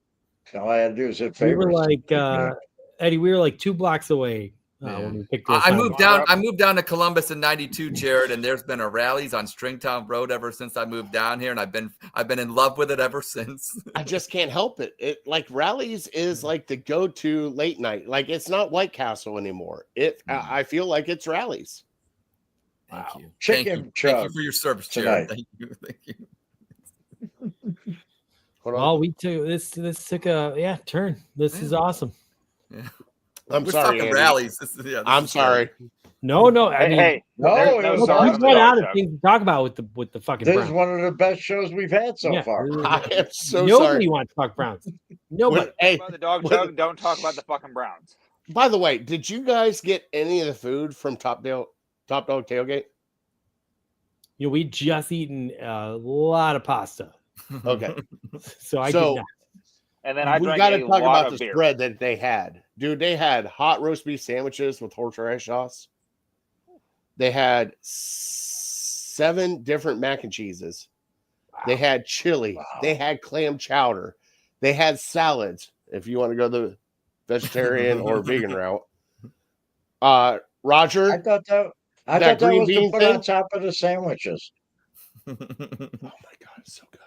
Speaker 3: all I had to do was hit
Speaker 1: We were
Speaker 3: favorites.
Speaker 1: like Eddie. We were like 2 blocks away when we picked.
Speaker 5: I
Speaker 1: Lasanders.
Speaker 5: moved down to Columbus in '92, Jared, and there's been a Rally's on Stringtown Road ever since I moved down here, and I've been in love with it ever since.
Speaker 2: I just can't help it. It like Rally's is like the go-to late night. Like it's not White Castle anymore. I feel like it's Rally's.
Speaker 5: Thank you.
Speaker 3: Chicken
Speaker 5: Thank you
Speaker 3: chug
Speaker 5: for your service,
Speaker 3: tonight.
Speaker 5: Jared. Thank you. Thank you.
Speaker 2: Hold on.
Speaker 1: Well, we took this took a turn. This is awesome.
Speaker 5: Yeah.
Speaker 2: I'm
Speaker 5: We're
Speaker 2: sorry,
Speaker 5: talking
Speaker 2: Andy.
Speaker 5: Rally's.
Speaker 2: I'm sorry.
Speaker 1: No, I mean,
Speaker 4: Hey,
Speaker 3: No,
Speaker 4: there's
Speaker 3: it
Speaker 4: no
Speaker 3: was
Speaker 1: look,
Speaker 4: sauce
Speaker 1: we've
Speaker 4: on the
Speaker 1: run
Speaker 4: Dawg
Speaker 1: out of
Speaker 4: Chug.
Speaker 1: things to talk about with the fucking
Speaker 3: This is
Speaker 1: Browns.
Speaker 3: one of the best shows we've had so
Speaker 1: Yeah.
Speaker 3: far.
Speaker 2: I am so
Speaker 1: Nobody
Speaker 2: sorry.
Speaker 1: wants to talk Browns. Nobody.
Speaker 2: Hey,
Speaker 4: About the Dawg
Speaker 2: what-
Speaker 4: Chug, don't talk about the fucking Browns.
Speaker 2: by the way, did you guys get any of the food from Top Dog Tailgate?
Speaker 1: You know, we just eaten a lot of pasta,
Speaker 2: Okay.
Speaker 1: so I
Speaker 2: So-
Speaker 1: did not.
Speaker 4: And then I
Speaker 2: We
Speaker 4: drank
Speaker 2: got to
Speaker 4: a
Speaker 2: talk
Speaker 4: lot
Speaker 2: about
Speaker 4: of
Speaker 2: the
Speaker 4: beer.
Speaker 2: spread that they had. Dude, they had hot roast beef sandwiches with horseradish sauce. They had 7 different mac and cheeses. They had chili.
Speaker 3: Wow.
Speaker 2: They had clam chowder. They had salads, if you want to go the vegetarian or vegan route. Roger,
Speaker 3: I thought that
Speaker 2: That green
Speaker 3: was to
Speaker 2: bean
Speaker 3: put
Speaker 2: thing?
Speaker 3: on top of the sandwiches.
Speaker 2: oh my God, it's so good.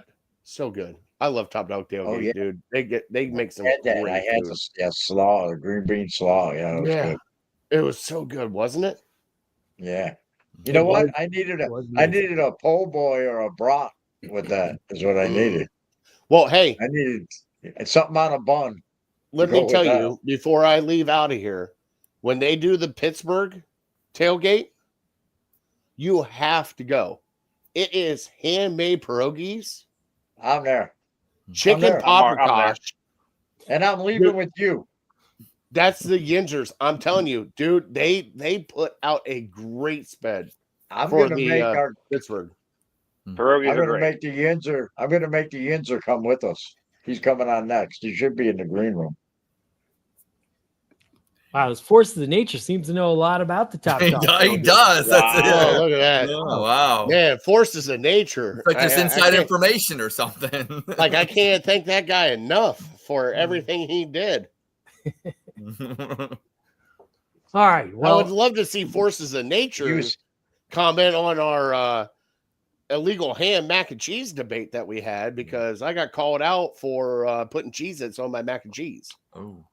Speaker 2: So good. I love Top Dog Tailgate,
Speaker 3: Oh, yeah.
Speaker 2: dude. They make some
Speaker 3: I had that. I
Speaker 2: great
Speaker 3: had
Speaker 2: food.
Speaker 3: the slaw, the green bean slaw. Yeah, it was
Speaker 2: Yeah.
Speaker 3: good.
Speaker 2: It was so good, wasn't it?
Speaker 3: Yeah. You know what? I needed
Speaker 1: It was
Speaker 3: I
Speaker 1: amazing.
Speaker 3: needed a po' boy or a brat with that. Is what I needed.
Speaker 2: Well, hey,
Speaker 3: I needed something on a bun.
Speaker 2: let
Speaker 3: Go
Speaker 2: me
Speaker 3: with
Speaker 2: tell
Speaker 3: that.
Speaker 2: you before I leave out of here, when they do the Pittsburgh tailgate, you have to go. It is handmade pierogies,
Speaker 3: I'm there.
Speaker 2: chicken
Speaker 3: there.
Speaker 4: I'm there.
Speaker 2: paprikash,
Speaker 3: And I'm leaving with you.
Speaker 2: That's the Yingers. I'm telling you, dude, they put out a great sped
Speaker 3: I'm
Speaker 2: for
Speaker 3: gonna
Speaker 2: the
Speaker 3: make our
Speaker 2: Pittsburgh.
Speaker 4: Pierogies
Speaker 3: I'm
Speaker 4: are
Speaker 3: gonna
Speaker 4: great.
Speaker 3: make the Yinzer. I'm gonna make the Yinzer come with us. He's coming on next. He should be in the green room.
Speaker 1: Wow, this Forces of Nature seems to know a lot about the top
Speaker 5: He
Speaker 1: dog.
Speaker 5: does. That's it.
Speaker 2: Oh, look at that.
Speaker 5: Oh, wow.
Speaker 2: Man, forces of nature.
Speaker 5: It's like just
Speaker 2: I
Speaker 5: inside
Speaker 2: can't-
Speaker 5: information or something.
Speaker 2: Like, I can't thank that guy enough for everything he did.
Speaker 1: All right.
Speaker 2: I
Speaker 1: Well,
Speaker 2: would love to see Forces of Nature comment on our illegal ham mac and cheese debate that we had, because I got called out for putting Cheez-Its on my mac and cheese.
Speaker 5: Oh.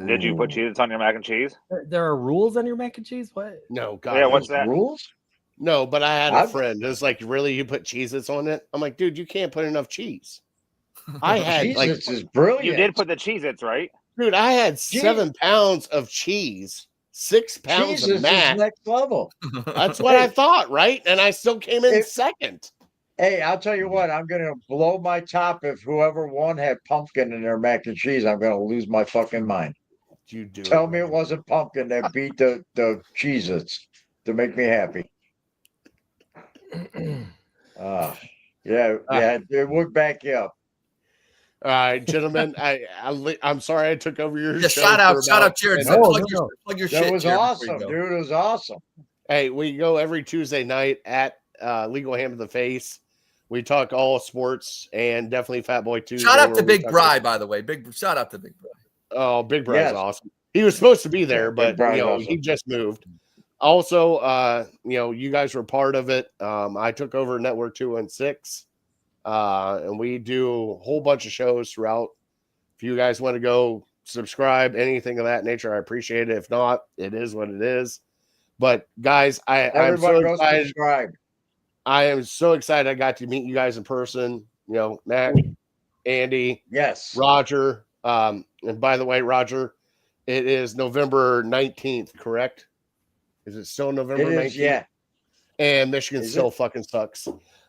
Speaker 4: Did you put Cheez-Its on your mac and cheese?
Speaker 1: there are rules on your mac and cheese? What?
Speaker 2: No, God.
Speaker 4: Yeah, what's
Speaker 3: There's
Speaker 4: that?
Speaker 3: rules?
Speaker 2: No, but I had a
Speaker 3: I've-
Speaker 2: friend. It was like, really? You put Cheez-Its on it? I'm like, dude, you can't put enough cheese. I had like,
Speaker 3: Jesus is brilliant.
Speaker 4: You did put the Cheez-Its, right?
Speaker 2: dude, I had 7 pounds of cheese, 6 pounds
Speaker 3: Jesus
Speaker 2: of mac.
Speaker 3: is next level.
Speaker 2: That's what I thought, right? And I still came in second.
Speaker 3: Hey, I'll tell you what, I'm gonna blow my top if whoever won had pumpkin in their mac and cheese. I'm gonna lose my fucking mind.
Speaker 2: You do
Speaker 3: Tell me it wasn't pumpkin that beat the Cheez-Its to make me happy. Yeah, it would back you up.
Speaker 2: All right, gentlemen. I'm sorry I took over your
Speaker 5: Yeah,
Speaker 2: show.
Speaker 5: shout out, Jared.
Speaker 2: No,
Speaker 5: Plug your
Speaker 3: That
Speaker 5: shit.
Speaker 3: was
Speaker 5: Jared,
Speaker 3: awesome, dude. It was awesome.
Speaker 2: Hey, we go every Tuesday night at Legal Ham to the Face. We talk all sports and definitely Fat Boy Tuesday.
Speaker 5: Shout out to Big Bry, by the way. Shout out to Big Bry.
Speaker 2: Oh, Big Bry's awesome. He was supposed to be there, but
Speaker 3: awesome.
Speaker 2: he just moved. Also, you guys were part of it. I took over Network 216, and we do a whole bunch of shows throughout. If you guys want to go subscribe, anything of that nature, I appreciate it. If not, it is what it is. But guys, I'm so excited.
Speaker 3: Subscribe.
Speaker 2: I am so excited I got to meet you guys in person. Matt, Andy,
Speaker 3: yes,
Speaker 2: Roger. And by the way, Roger, it is November 19th, correct? Is it still November 19th?
Speaker 3: Yeah.
Speaker 2: And Michigan still fucking sucks.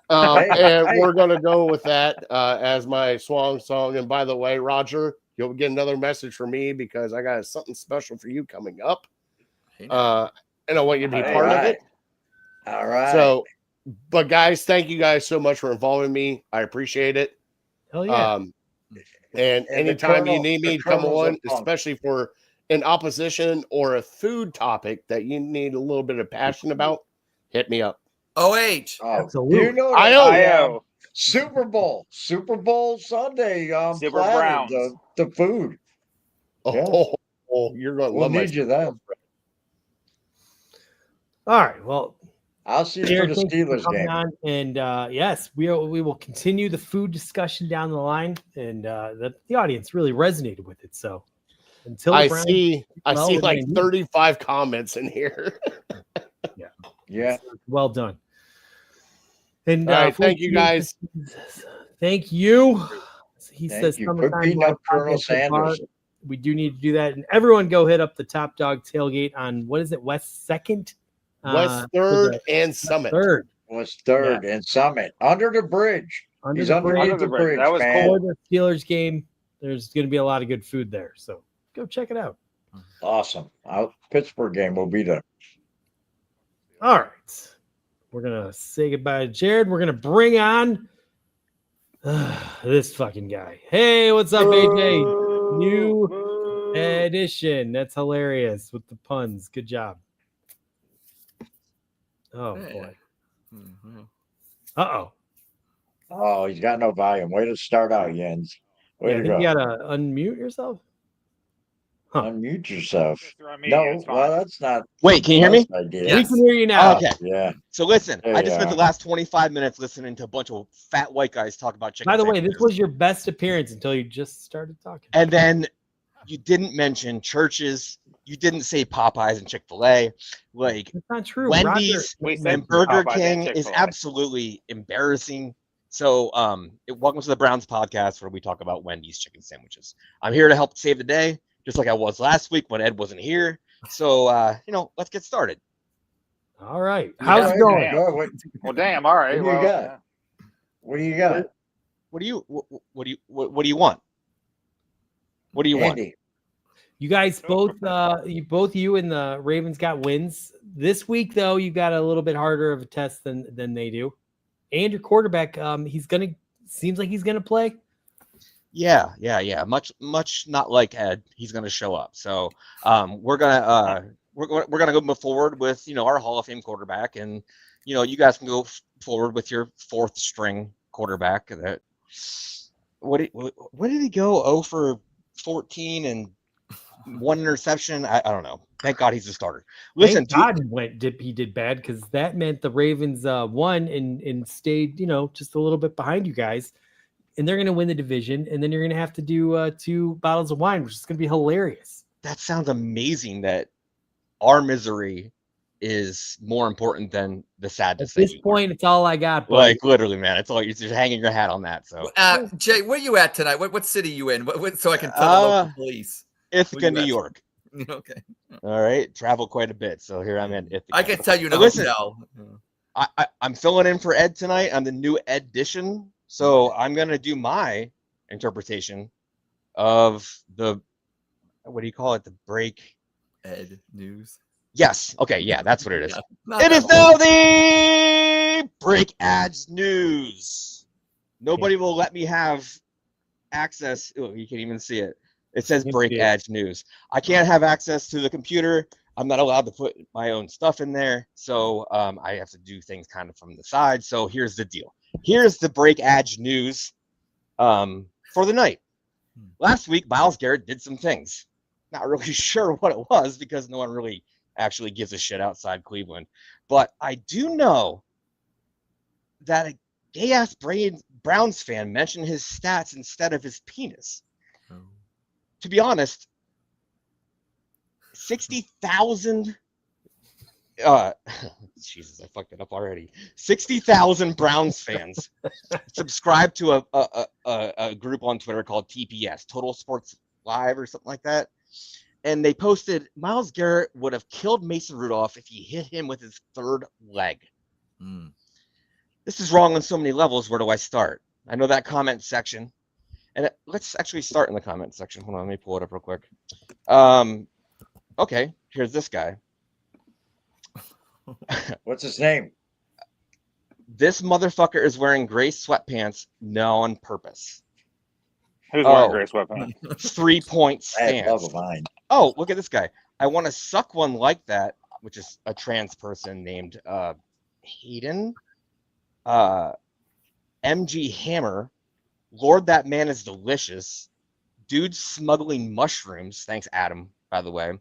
Speaker 2: And we're going to go with that as my swan song. And by the way, Roger, you'll get another message from me because I got something special for you coming up. And I want you to be part of it.
Speaker 3: All right.
Speaker 2: So, but guys, thank you guys so much for involving me. I appreciate it.
Speaker 1: Hell yeah.
Speaker 2: And anytime you need me to come on, especially for an opposition or a food topic that you need a little bit of passion about, hit me up.
Speaker 1: Absolutely.
Speaker 3: You know
Speaker 4: IO.
Speaker 3: Super Bowl Sunday.
Speaker 4: Super
Speaker 3: platter,
Speaker 4: Browns.
Speaker 3: The food.
Speaker 2: Oh, you're going to
Speaker 3: We'll
Speaker 2: love my
Speaker 3: need you then.
Speaker 1: All right. Well,
Speaker 3: I'll see you
Speaker 1: Jared,
Speaker 3: for the
Speaker 1: thank you for
Speaker 3: Steelers
Speaker 1: coming
Speaker 3: game.
Speaker 1: on. And yes, we will continue the food discussion down the line, and the audience really resonated with it. So until
Speaker 2: I
Speaker 1: Browns
Speaker 2: see
Speaker 1: well,
Speaker 2: like 35 comments in here.
Speaker 3: Yeah.
Speaker 1: Well done. And
Speaker 2: all right, thank you guys.
Speaker 1: Thank you. He
Speaker 3: Thank
Speaker 1: says
Speaker 3: you.
Speaker 1: summertime
Speaker 3: Quit beating up Colonel
Speaker 1: podcast at bar.
Speaker 3: Sanders.
Speaker 1: We do need to do that. And everyone go hit up the Top Dog Tailgate on, what is it, West 2nd?
Speaker 2: West 3rd and Summit.
Speaker 1: 3rd.
Speaker 3: Was 3rd and Summit. Under the bridge. He's underneath the bridge.
Speaker 4: That was
Speaker 3: man.
Speaker 4: cool.
Speaker 1: For the Steelers game, there's going to be a lot of good food there. So go check it out.
Speaker 3: Awesome. Pittsburgh game will be there.
Speaker 1: All right. We're going to say goodbye to Jared. We're going to bring on this fucking guy. Hey, what's up, AJ? New edition. That's hilarious with the puns. Good job. Oh, boy. Uh-oh.
Speaker 3: Oh, he's got no volume. Way to start out, Jens. Way
Speaker 1: Yeah, I
Speaker 3: to
Speaker 1: think
Speaker 3: go.
Speaker 1: you got to unmute yourself.
Speaker 3: Unmute yourself.
Speaker 4: Throw me,
Speaker 3: No,
Speaker 4: it's fine.
Speaker 3: well, that's not.
Speaker 8: Wait, can you hear me?
Speaker 3: that's the idea.
Speaker 1: We can hear you now.
Speaker 8: Okay.
Speaker 3: Yeah.
Speaker 8: So listen,
Speaker 3: There
Speaker 8: I
Speaker 3: you
Speaker 8: just spent
Speaker 3: are.
Speaker 8: the last 25 minutes listening to a bunch of fat white guys talk about chicken
Speaker 1: By the way, this
Speaker 8: sandwiches.
Speaker 1: was your best appearance until you just started talking.
Speaker 8: And then you didn't mention churches. You didn't say Popeyes and Chick-fil-A. Like
Speaker 1: That's not true.
Speaker 8: Wendy's
Speaker 4: We said
Speaker 8: and Burger
Speaker 4: Popeyes and
Speaker 8: King is
Speaker 4: Chick-fil-A.
Speaker 8: absolutely embarrassing. So welcome to the Browns podcast where we talk about Wendy's chicken sandwiches. I'm here to help save the day, just like I was last week when Ed wasn't here. So let's get started.
Speaker 1: All right. How's it going?
Speaker 4: Damn.
Speaker 3: Go, what
Speaker 4: Well, damn. All right.
Speaker 3: What do you
Speaker 4: well,
Speaker 3: got?
Speaker 4: yeah.
Speaker 3: do you got?
Speaker 8: What do you want? What do you want?
Speaker 3: Andy.
Speaker 1: You guys both, you and the Ravens got wins this week. Though you got a little bit harder of a test than they do. And your quarterback, seems like he's gonna play.
Speaker 8: Yeah. Much not like Ed. He's gonna show up. So we're gonna go move forward with our Hall of Fame quarterback, and you guys can go forward with your fourth string quarterback. That what did he go? 0 for 14 and 1 interception. I don't know. Thank God he's a starter. Listen,
Speaker 1: Thank God he did bad, because that meant the Ravens won and stayed just a little bit behind you guys, and they're going to win the division, and then you're going to have to do 2 bottles of wine, which is going to be hilarious.
Speaker 8: That sounds amazing. That our misery is more important than the sadness.
Speaker 1: At this point, it's all I got. Buddy.
Speaker 8: Like literally, man, it's all you're just hanging your hat on that. So,
Speaker 5: Jay, where you at tonight? What city you in? So I can tell the local police.
Speaker 8: Ithaca, New York.
Speaker 5: Okay.
Speaker 8: All right, travel quite a bit, so here I'm in Ithaca.
Speaker 5: I can tell you in a
Speaker 8: listen,
Speaker 5: hotel.
Speaker 8: I'm filling in for Ed tonight. I'm the new edition, so I'm gonna do my interpretation of the what do you call it? The break
Speaker 5: Ed news.
Speaker 8: Yes. Okay. Yeah, that's what it is.
Speaker 5: Yeah,
Speaker 8: it is now the break ads news. Nobody will let me have access. Oh, you can't even see it. It says break ads news. I can't have access to the computer. I'm not allowed to put my own stuff in there. So I have to do things kind of from the side. So here's the deal. Here's the break ads news for the night. Last week, Myles Garrett did some things. Not really sure what it was because no one really actually gives a shit outside Cleveland. But I do know that a gay-ass Browns fan mentioned his stats instead of his penis. Oh. To be honest, 60,000 Jesus, I fucked it up already. 60,000 Browns fans subscribe to a group on Twitter called TPS, Total Sports Live or something like that. And they posted, Myles Garrett would have killed Mason Rudolph if he hit him with his third leg. This is wrong on so many levels. Where do I start? I know that comment section. And let's actually start in the comment section. Hold on, let me pull it up real quick. Okay, here's this guy.
Speaker 3: What's his name?
Speaker 8: This motherfucker is wearing gray sweatpants, no, on purpose.
Speaker 4: Who's wearing gray sweatpants?
Speaker 8: 3-point stance. Oh, look at this guy. I want to suck one like that, which is a trans person named Hayden. MG Hammer. Lord, that man is delicious. Dude smuggling mushrooms. Thanks, Adam, by the way.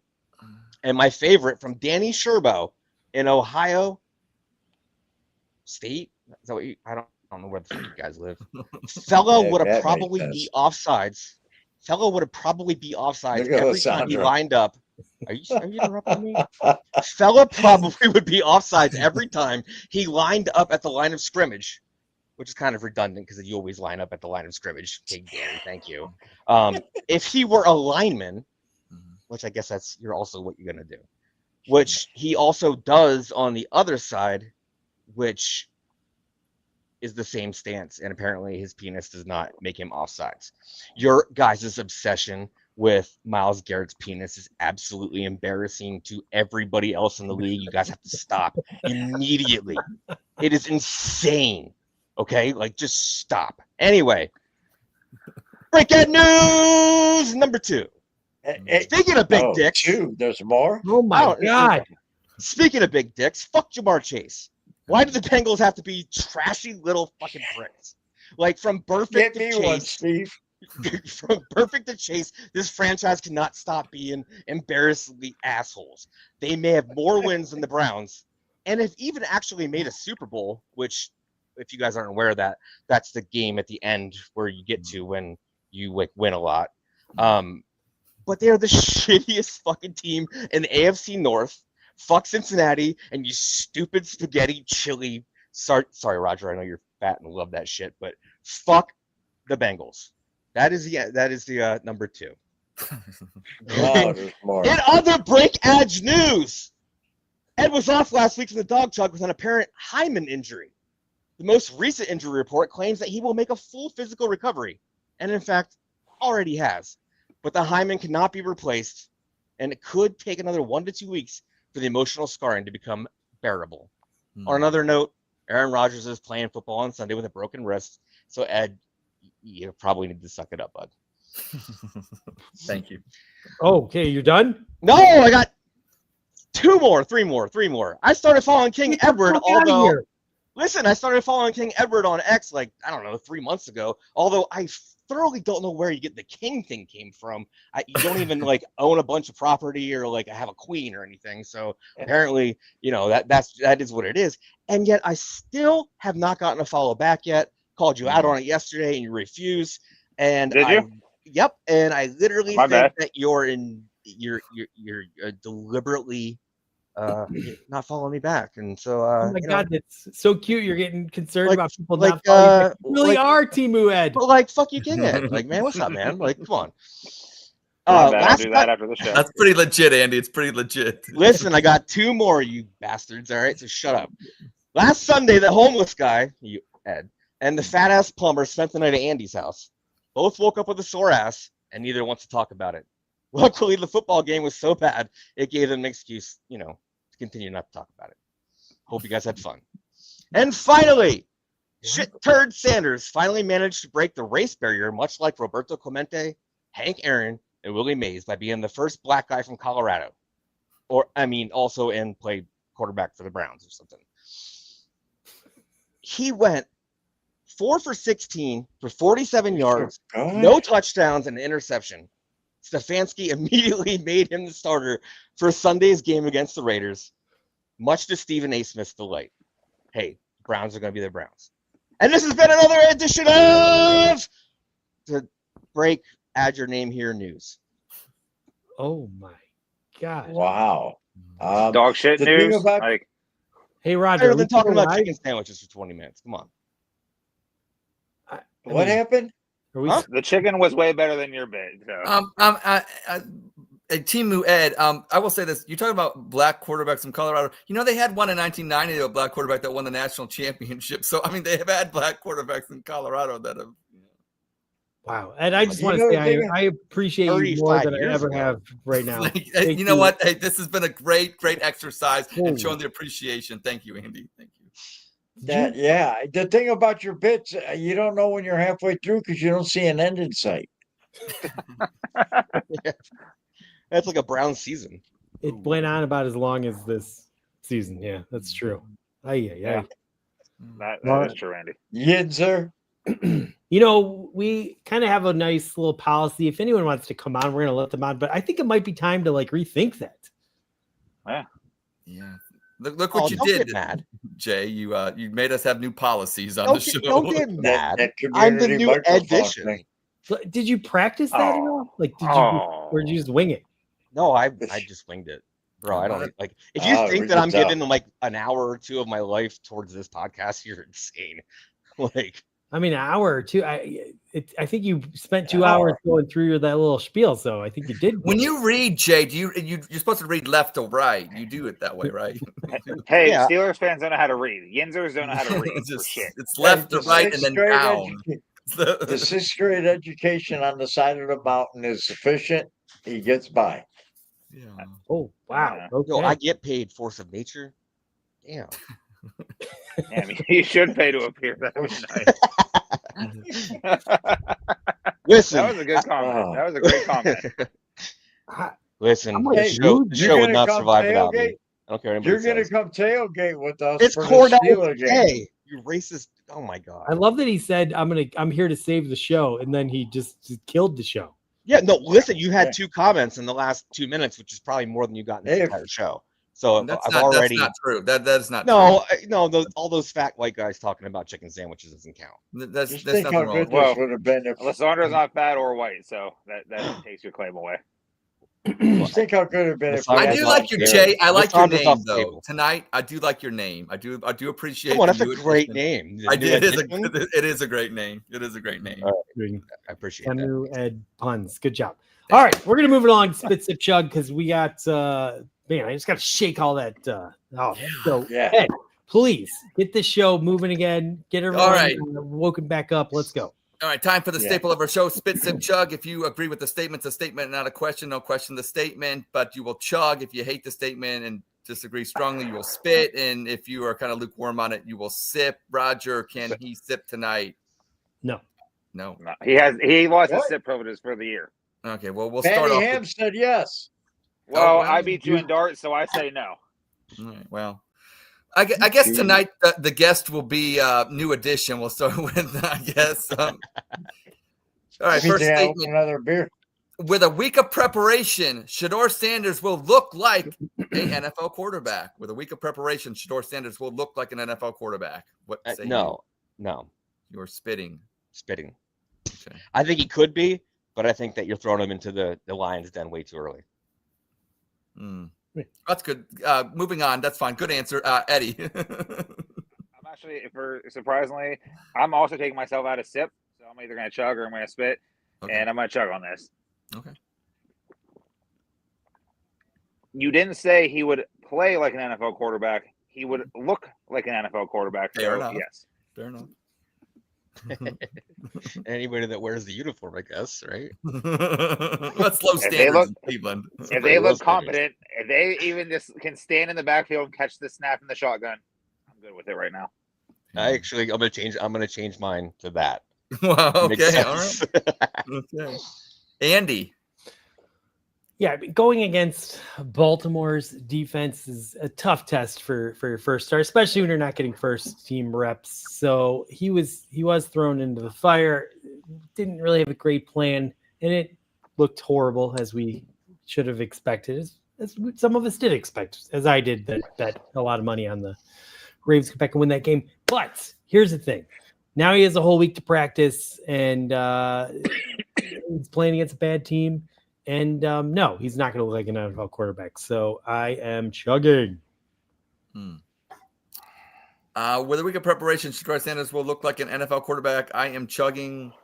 Speaker 8: And my favorite from Danny Sherbo in Ohio State. Is that what I don't know where the fuck you guys live. Fellow would have probably be offsides. Fellow would have probably be offsides every time he lined up. Are you interrupting me? Fella probably would be offsides every time he lined up at the line of scrimmage, which is kind of redundant because you always line up at the line of scrimmage. Big Danny, thank you. If he were a lineman, which I guess you're also what you're gonna do, which he also does on the other side, which is the same stance, and apparently his penis does not make him offsides. Your guys' obsession with Myles Garrett's penis is absolutely embarrassing to everybody else in the league. You guys have to stop immediately. It is insane. Okay, like just stop. Anyway, breaking news number 2. Speaking of big dicks,
Speaker 3: there's more.
Speaker 1: Oh my God!
Speaker 8: Speaking of big dicks, fuck Jamar Chase. Why do the Bengals have to be trashy little fucking pricks? Like from perfect to Chase,
Speaker 3: Steve.
Speaker 8: From perfect to Chase, this franchise cannot stop being embarrassingly assholes. They may have more wins than the Browns, and have even actually made a Super Bowl, which, if you guys aren't aware of that, that's the game at the end where you get to when you win a lot. But they're the shittiest fucking team in the AFC North. Fuck Cincinnati and you stupid spaghetti chili. Sorry, Roger. I know you're fat and love that shit, but fuck the Bengals. That is the number 2.
Speaker 3: There's more.
Speaker 8: In other break edge news, Ed was off last week from the Dawg Chug with an apparent hymen injury. The most recent injury report claims that he will make a full physical recovery, and in fact, already has. but the hymen cannot be replaced, and it could take another 1 to 2 weeks for the emotional scarring to become bearable. On another note, Aaron Rodgers is playing football on Sunday with a broken wrist, so Ed, you probably need to suck it up, bud.
Speaker 5: Thank you.
Speaker 1: Okay, you're done?
Speaker 8: No, I got three more. I started following King Edward, although listen, I started following King Edward on X like, I don't know, 3 months ago, although I thoroughly don't know where you get the king thing came from. You don't even like own a bunch of property or like have a queen or anything. So apparently, that is what it is. And yet I still have not gotten a follow back yet. Called you out on it yesterday and you refused. And
Speaker 4: Did you?
Speaker 8: Yep. And I literally
Speaker 4: My
Speaker 8: think
Speaker 4: bad.
Speaker 8: that you're deliberately not following me back. And so
Speaker 1: Oh my God, that's so cute. You're getting concerned
Speaker 8: Like-
Speaker 1: about people
Speaker 8: like,
Speaker 1: not following you back. You really
Speaker 8: like-
Speaker 1: are Timu Ed.
Speaker 8: but like fuck you, King Ed. Like, man, what's up, man? Like, come on.
Speaker 4: My bad. I'll
Speaker 8: Last
Speaker 4: do
Speaker 8: night-
Speaker 4: that after the show.
Speaker 5: That's pretty legit, Andy. It's pretty legit.
Speaker 8: Listen, I got 2 more, you bastards. All right, so shut up. Last Sunday, the homeless guy, you Ed, and the fat ass plumber spent the night at Andy's house. Both woke up with a sore ass, and neither wants to talk about it. Luckily, the football game was so bad, it gave them an excuse, to continue not to talk about it. Hope you guys had fun. And finally, Shedeur Sanders finally managed to break the race barrier, much like Roberto Clemente, Hank Aaron, and Willie Mays, by being the first black guy from Colorado. Also played quarterback for the Browns or something. He went 4 for 16 for 47 yards, no touchdowns, and an interception. Stefanski immediately made him the starter for Sunday's game against the Raiders, much to Stephen A. Smith's delight. Hey, Browns are going to be the Browns. And this has been another edition of the Break Add Your Name Here news.
Speaker 1: Oh my God.
Speaker 3: Wow.
Speaker 4: Dog shit
Speaker 3: the thing
Speaker 4: news.
Speaker 3: about-
Speaker 4: Like,
Speaker 1: Hey, Roger.
Speaker 8: Better
Speaker 1: are we
Speaker 8: than talking
Speaker 1: still
Speaker 8: about
Speaker 1: live?
Speaker 8: chicken sandwiches for 20 minutes. Come on.
Speaker 3: What happened?
Speaker 1: Are we?
Speaker 8: Huh?
Speaker 4: the chicken was way better than your bit. So.
Speaker 5: Timu Ed, I will say this. You're talking about black quarterbacks from Colorado. They had one in 1990, a black quarterback that won the national championship. So, they have had black quarterbacks in Colorado that have.
Speaker 1: Wow. And I just
Speaker 3: You
Speaker 1: want to
Speaker 3: know
Speaker 1: say
Speaker 3: the thing-
Speaker 1: I appreciate you more
Speaker 8: 35
Speaker 1: than I
Speaker 8: years
Speaker 1: ever
Speaker 8: ago.
Speaker 1: have right now.
Speaker 5: Like,
Speaker 1: Thank
Speaker 5: you know what? Hey, this has been a great exercise
Speaker 1: Holy.
Speaker 5: and showing the appreciation. Thank you, Andy. Thank you.
Speaker 3: Yeah. The thing about your bits, you don't know when you're halfway through because you don't see an end in sight.
Speaker 8: That's like a Brown season.
Speaker 1: It went on about as long as this season. Yeah, that's true.
Speaker 4: Yeah. That
Speaker 1: Right.
Speaker 4: is true, Andy.
Speaker 3: Yinzer.
Speaker 1: We kind of have a nice little policy. If anyone wants to come on, we're going to let them on. But I think it might be time to rethink that.
Speaker 5: Yeah. Look what you
Speaker 8: don't
Speaker 5: did,
Speaker 8: get mad.
Speaker 5: Jay. You made us have new policies on
Speaker 8: Don't
Speaker 5: the show.
Speaker 8: get mad.
Speaker 3: That
Speaker 8: I'm the
Speaker 3: community
Speaker 8: new
Speaker 3: microphone
Speaker 8: addition.
Speaker 3: thing.
Speaker 1: But did you practice that at all? Did you, or did you just wing it?
Speaker 8: No, I just winged it, bro. I don't like. If you
Speaker 3: Oh,
Speaker 8: think
Speaker 3: we
Speaker 8: that
Speaker 3: can
Speaker 8: I'm
Speaker 3: tell.
Speaker 8: giving like an hour or two of my life towards this podcast, you're insane. Like,
Speaker 1: I mean, an hour or two. I think you spent 2
Speaker 3: An
Speaker 1: hours
Speaker 3: hour.
Speaker 1: going through that little spiel. So I think you did.
Speaker 5: When you read, Jay, you're supposed to read left to right. You do it that way, right?
Speaker 4: Hey,
Speaker 8: Yeah.
Speaker 4: Steelers fans don't know how to read. Yinzers don't know how to read
Speaker 5: It's
Speaker 4: for
Speaker 5: just-
Speaker 4: shit.
Speaker 5: It's left to
Speaker 3: The
Speaker 5: right and
Speaker 3: sixth
Speaker 5: then
Speaker 3: grade
Speaker 5: down.
Speaker 3: The 6th grade education on the side of the mountain is sufficient. He gets by.
Speaker 5: Yeah.
Speaker 1: Oh wow.
Speaker 4: Yeah.
Speaker 1: Okay.
Speaker 8: yo, I get paid force of nature. Damn.
Speaker 4: I mean, you should pay to appear. That was nice.
Speaker 8: Listen,
Speaker 4: That was a good comment. That was a great comment.
Speaker 8: listen.
Speaker 1: I'm
Speaker 8: The
Speaker 1: like,
Speaker 8: show,
Speaker 1: dude,
Speaker 8: the
Speaker 3: you're
Speaker 8: show would
Speaker 3: gonna
Speaker 8: not
Speaker 3: come
Speaker 8: survive without me.
Speaker 3: tailgate?
Speaker 8: I don't care what
Speaker 3: You're
Speaker 8: anybody
Speaker 3: gonna
Speaker 8: says.
Speaker 3: come tailgate with us.
Speaker 8: It's
Speaker 3: for the
Speaker 8: Cornell
Speaker 3: Steeler game.
Speaker 8: Day. You racist. Oh my god.
Speaker 1: I love that he said, I'm here to save the show, and then he just killed the show.
Speaker 8: Yeah, no, listen, you had
Speaker 3: Yeah.
Speaker 8: 2 comments in the last 2 minutes, which is probably more than you got in the
Speaker 3: Hey,
Speaker 8: entire show. So
Speaker 5: That's
Speaker 8: I've
Speaker 5: not,
Speaker 8: already
Speaker 5: that's not true. That is not
Speaker 8: all those fat white guys talking about chicken sandwiches doesn't count.
Speaker 5: true. That's
Speaker 3: just
Speaker 5: that's
Speaker 3: think how
Speaker 5: nothing wrong.
Speaker 3: good
Speaker 5: With
Speaker 4: Well,
Speaker 3: this would have been if.
Speaker 4: Lissandra's not fat or white, so that takes your claim away.
Speaker 3: Just think how good it would have been if. we
Speaker 8: I
Speaker 5: I
Speaker 3: had
Speaker 5: do
Speaker 8: Lissandra's
Speaker 5: like
Speaker 8: off
Speaker 5: your
Speaker 8: the
Speaker 5: Jay. I like your
Speaker 8: Lissandra's
Speaker 5: name
Speaker 8: off the
Speaker 5: though.
Speaker 8: table.
Speaker 5: Tonight, I do like your name. I do appreciate.
Speaker 8: Come on, that's
Speaker 5: the
Speaker 8: a
Speaker 5: new
Speaker 8: great
Speaker 5: addition.
Speaker 8: name.
Speaker 5: I
Speaker 8: The new
Speaker 5: did.
Speaker 8: addition?
Speaker 5: It is a great name. It is a great name.
Speaker 8: All right. I appreciate that.
Speaker 1: Timu Ed puns. Good job. All right, we're gonna move it along. Spit Sip Chug because we got man. I just got to shake all that. So
Speaker 3: Yeah.
Speaker 1: Ed, please get this show moving again. Get everyone
Speaker 5: right.
Speaker 1: woken back up. Let's go.
Speaker 5: All right, time for the
Speaker 2: Yeah.
Speaker 5: staple of our show, spit, sip, chug. If you agree with the statement, it's a statement, not a question. No question the statement, but you will chug. If you hate the statement and disagree strongly, you will spit. And if you are kind of lukewarm on it, you will sip. Roger, can he sip tonight?
Speaker 1: No.
Speaker 5: No.
Speaker 4: No, he lost his
Speaker 3: What?
Speaker 4: sip privileges for the year.
Speaker 5: Okay, well, we'll start
Speaker 3: Patty
Speaker 5: off.
Speaker 3: Ham said yes.
Speaker 4: Well,
Speaker 5: well,
Speaker 4: I beat you in darts, so I say no.
Speaker 5: All right, well, I guess tonight the guest will be new addition. We'll start with, I guess. All right, first
Speaker 3: CJ, open
Speaker 5: statement.
Speaker 3: another beer.
Speaker 5: With a week of preparation, Shedeur Sanders will look like an NFL quarterback. With a week of preparation, Shedeur Sanders will look like an NFL quarterback. What say
Speaker 8: No.
Speaker 5: You're spitting.
Speaker 8: Spitting.
Speaker 5: Okay.
Speaker 8: I think he could be, but I think that you're throwing him into the Lions' den way too early.
Speaker 5: That's good. Moving on. That's fine. Good answer, Eddie.
Speaker 4: I'm actually, surprisingly, I'm also taking myself out of sip, so I'm either going to chug or I'm going to spit, and I'm going to chug on this.
Speaker 5: Okay.
Speaker 4: You didn't say he would play like an NFL quarterback. He would look like an NFL quarterback.
Speaker 5: Fair
Speaker 4: so
Speaker 5: enough.
Speaker 4: yes.
Speaker 5: Fair enough.
Speaker 8: Anybody that wears the uniform, I guess, right?
Speaker 5: That's low
Speaker 4: If they
Speaker 5: standards
Speaker 4: look-
Speaker 5: in Cleveland.
Speaker 4: If they look competent, if they even just can stand in the backfield and catch the snap in the shotgun, I'm good with it right now.
Speaker 8: I'm gonna change mine to that.
Speaker 5: Wow.
Speaker 8: Makes
Speaker 5: Okay. All right.
Speaker 8: sense.
Speaker 5: Okay. Andy.
Speaker 1: Yeah, going against Baltimore's defense is a tough test for your first start, especially when you're not getting first team reps. So he was thrown into the fire. Didn't really have a great plan, and it looked horrible, as we should have expected, as some of us did expect, as I did that bet a lot of money on the Ravens come back and win that game. But here's the thing: now he has a whole week to practice, and he's playing against a bad team. And no, he's not going to look like an NFL quarterback. So I am chugging.
Speaker 5: With a week of preparation, Shedeur Sanders will look like an NFL quarterback. I am chugging.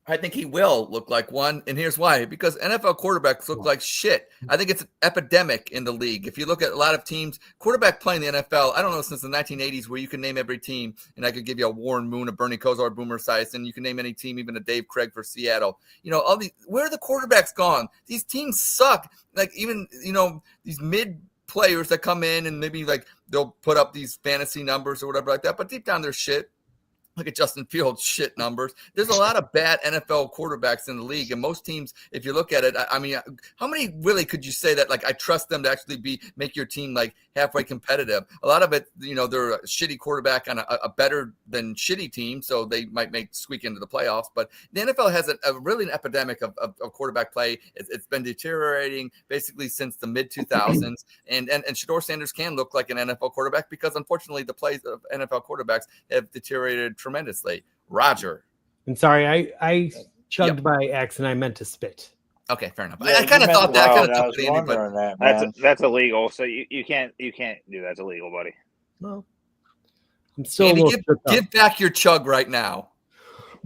Speaker 5: I think he will look like one. And here's why. Because NFL quarterbacks look like shit. I think it's an epidemic in the league. If you look at a lot of teams, quarterback playing the NFL, I don't know, since the 1980s, where you can name every team, and I could give you a Warren Moon, a Bernie Kosar, a Boomer Esiason, and you can name any team, even a Dave Craig for Seattle. All these, where are the quarterbacks gone? These teams suck. Like, even, these mid players that come in and maybe like they'll put up these fantasy numbers or whatever like that, but deep down they're shit. Look at Justin Fields' shit numbers. There's a lot of bad NFL quarterbacks in the league, and most teams, if you look at it, I mean, how many really could you say that, like, I trust them to actually make your team, like, halfway competitive? A lot of it, they're a shitty quarterback on a better than shitty team, so they might squeak into the playoffs. But the NFL has really an epidemic of quarterback play. It's been deteriorating basically since the mid-2000s, and Shedeur Sanders can look like an NFL quarterback because, unfortunately, the plays of NFL quarterbacks have deteriorated tremendously. Roger.
Speaker 1: And sorry, I chugged by accident. I meant to spit.
Speaker 5: Okay, fair enough.
Speaker 3: Yeah,
Speaker 5: I kind of
Speaker 3: you
Speaker 5: thought
Speaker 3: meant
Speaker 5: that. I
Speaker 3: well,
Speaker 5: kind of
Speaker 3: I
Speaker 5: took
Speaker 3: was
Speaker 5: it, Andy, but
Speaker 3: wondering that, man.
Speaker 4: That's illegal. So you can't do that. It's illegal, buddy.
Speaker 1: Well, I'm still
Speaker 5: Andy,
Speaker 1: a little
Speaker 5: give back your chug right now.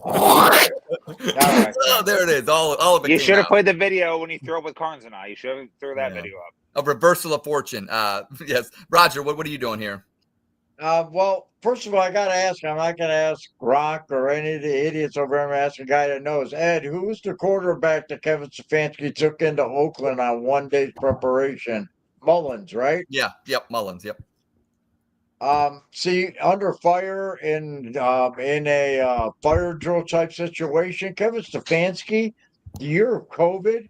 Speaker 4: Right.
Speaker 5: Oh, there it is. All of it.
Speaker 4: You
Speaker 5: came
Speaker 4: should have
Speaker 5: out.
Speaker 4: played the video when you threw up with Carnes and I. You should have threw that video up.
Speaker 5: A reversal of fortune. Yes, Roger. What are you doing here?
Speaker 3: Well, first of all, I got to ask. I'm not going to ask Rock or any of the idiots over there. I'm going to ask a guy that knows. Ed, who was the quarterback that Kevin Stefanski took into Oakland on 1 day's preparation? Mullins, right?
Speaker 5: Yeah. Yep. Mullins. Yep.
Speaker 3: See, under fire in a fire drill type situation, Kevin Stefanski, the year of COVID,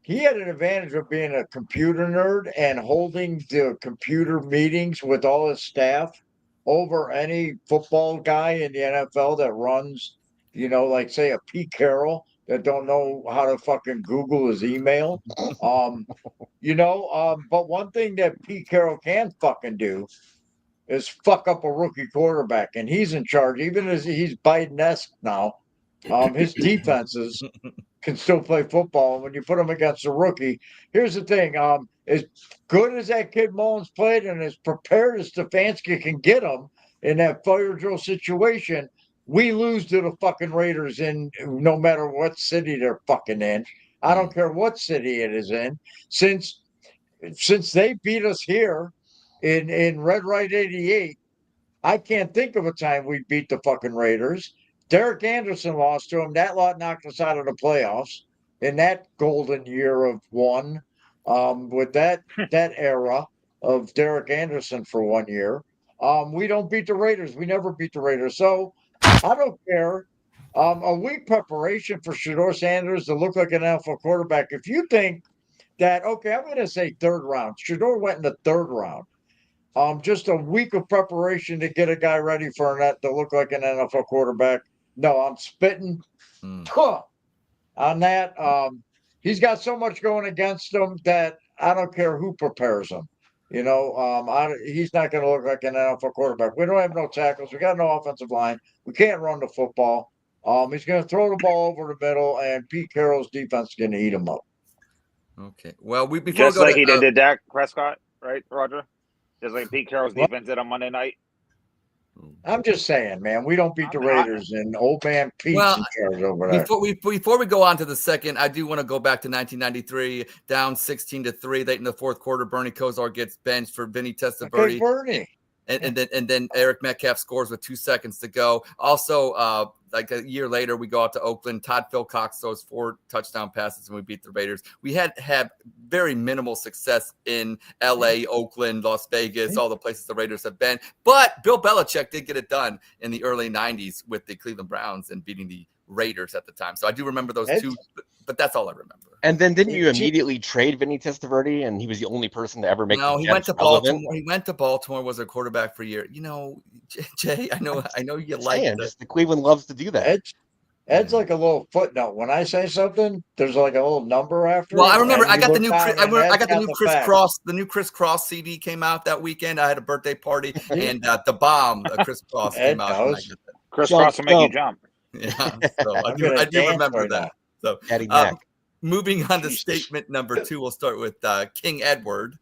Speaker 3: he had an advantage of being a computer nerd and holding the computer meetings with all his staff over any football guy in the NFL that runs, like say a Pete Carroll that don't know how to fucking Google his email. But one thing that Pete Carroll can fucking do is fuck up a rookie quarterback, and he's in charge, even as he's Biden-esque now. His defenses can still play football. When you put him against a rookie, here's the thing: as good as that kid Mullins played, and as prepared as Stefanski can get him in that fire drill situation, we lose to the fucking Raiders in no matter what city they're fucking in. I don't care what city it is in, since they beat us here in Red Right 88. I can't think of a time we beat the fucking Raiders. Derek Anderson lost to him. That lot knocked us out of the playoffs in that golden year of one. With that era of Derek Anderson for 1 year. We don't beat the Raiders. We never beat the Raiders. So I don't care. A week preparation for Shedeur Sanders to look like an NFL quarterback. If you think that, okay, I'm going to say third round. Shedeur went in the third round. Just a week of preparation to get a guy ready for that to look like an NFL quarterback. No, I'm spitting on that. He's got so much going against him that I don't care who prepares him. He's not going to look like an NFL quarterback. We don't have no tackles. We got no offensive line. We can't run the football. He's going to throw the ball over the middle, and Pete Carroll's defense is going to eat him up.
Speaker 5: Okay. Well, before
Speaker 4: just
Speaker 5: we go
Speaker 4: like
Speaker 5: to,
Speaker 4: he did to Dak Prescott, right, Roger? Just like Pete Carroll's defense did on Monday night.
Speaker 3: I'm just saying, man, we don't beat the Raiders, and old man Pete's in charge over there.
Speaker 5: Before we go on to the second, I do want to go back to 1993, down 16-3, late in the fourth quarter. Bernie Kosar gets benched for Vinny Testaverde.
Speaker 3: Okay, Bernie.
Speaker 5: And then Eric Metcalf scores with 2 seconds to go. Also, like a year later, we go out to Oakland. Todd Philcox throws 4 touchdown passes, and we beat the Raiders. We had very minimal success in L.A., Oakland, Las Vegas, all the places the Raiders have been. But Bill Belichick did get it done in the early 90s with the Cleveland Browns and beating the Raiders at the time. So I do remember those two, but that's all I remember.
Speaker 8: And then didn't you immediately trade Vinny Testaverde, and he was the only person to ever make
Speaker 5: No,
Speaker 8: the
Speaker 5: he
Speaker 8: Jets
Speaker 5: went to
Speaker 8: relevant?
Speaker 5: Baltimore. He went to Baltimore, was a quarterback for a year. Jay, I know you like it.
Speaker 8: The Cleveland loves to do that.
Speaker 3: Ed's like a little footnote. When I say something, there's like a little number after.
Speaker 5: Well,
Speaker 3: it,
Speaker 5: I remember
Speaker 3: and
Speaker 5: I
Speaker 3: you
Speaker 5: got the
Speaker 3: look
Speaker 5: new
Speaker 3: down, and Ed's got the
Speaker 5: Chris
Speaker 3: facts.
Speaker 5: Cross. The new Chris Cross CD came out that weekend. I had a birthday party, and the bomb, Chris Cross came out. And
Speaker 4: Chris Cross will make you jump.
Speaker 5: Yeah, so I do remember that. So, moving on to statement number 2, we'll start with King Edward.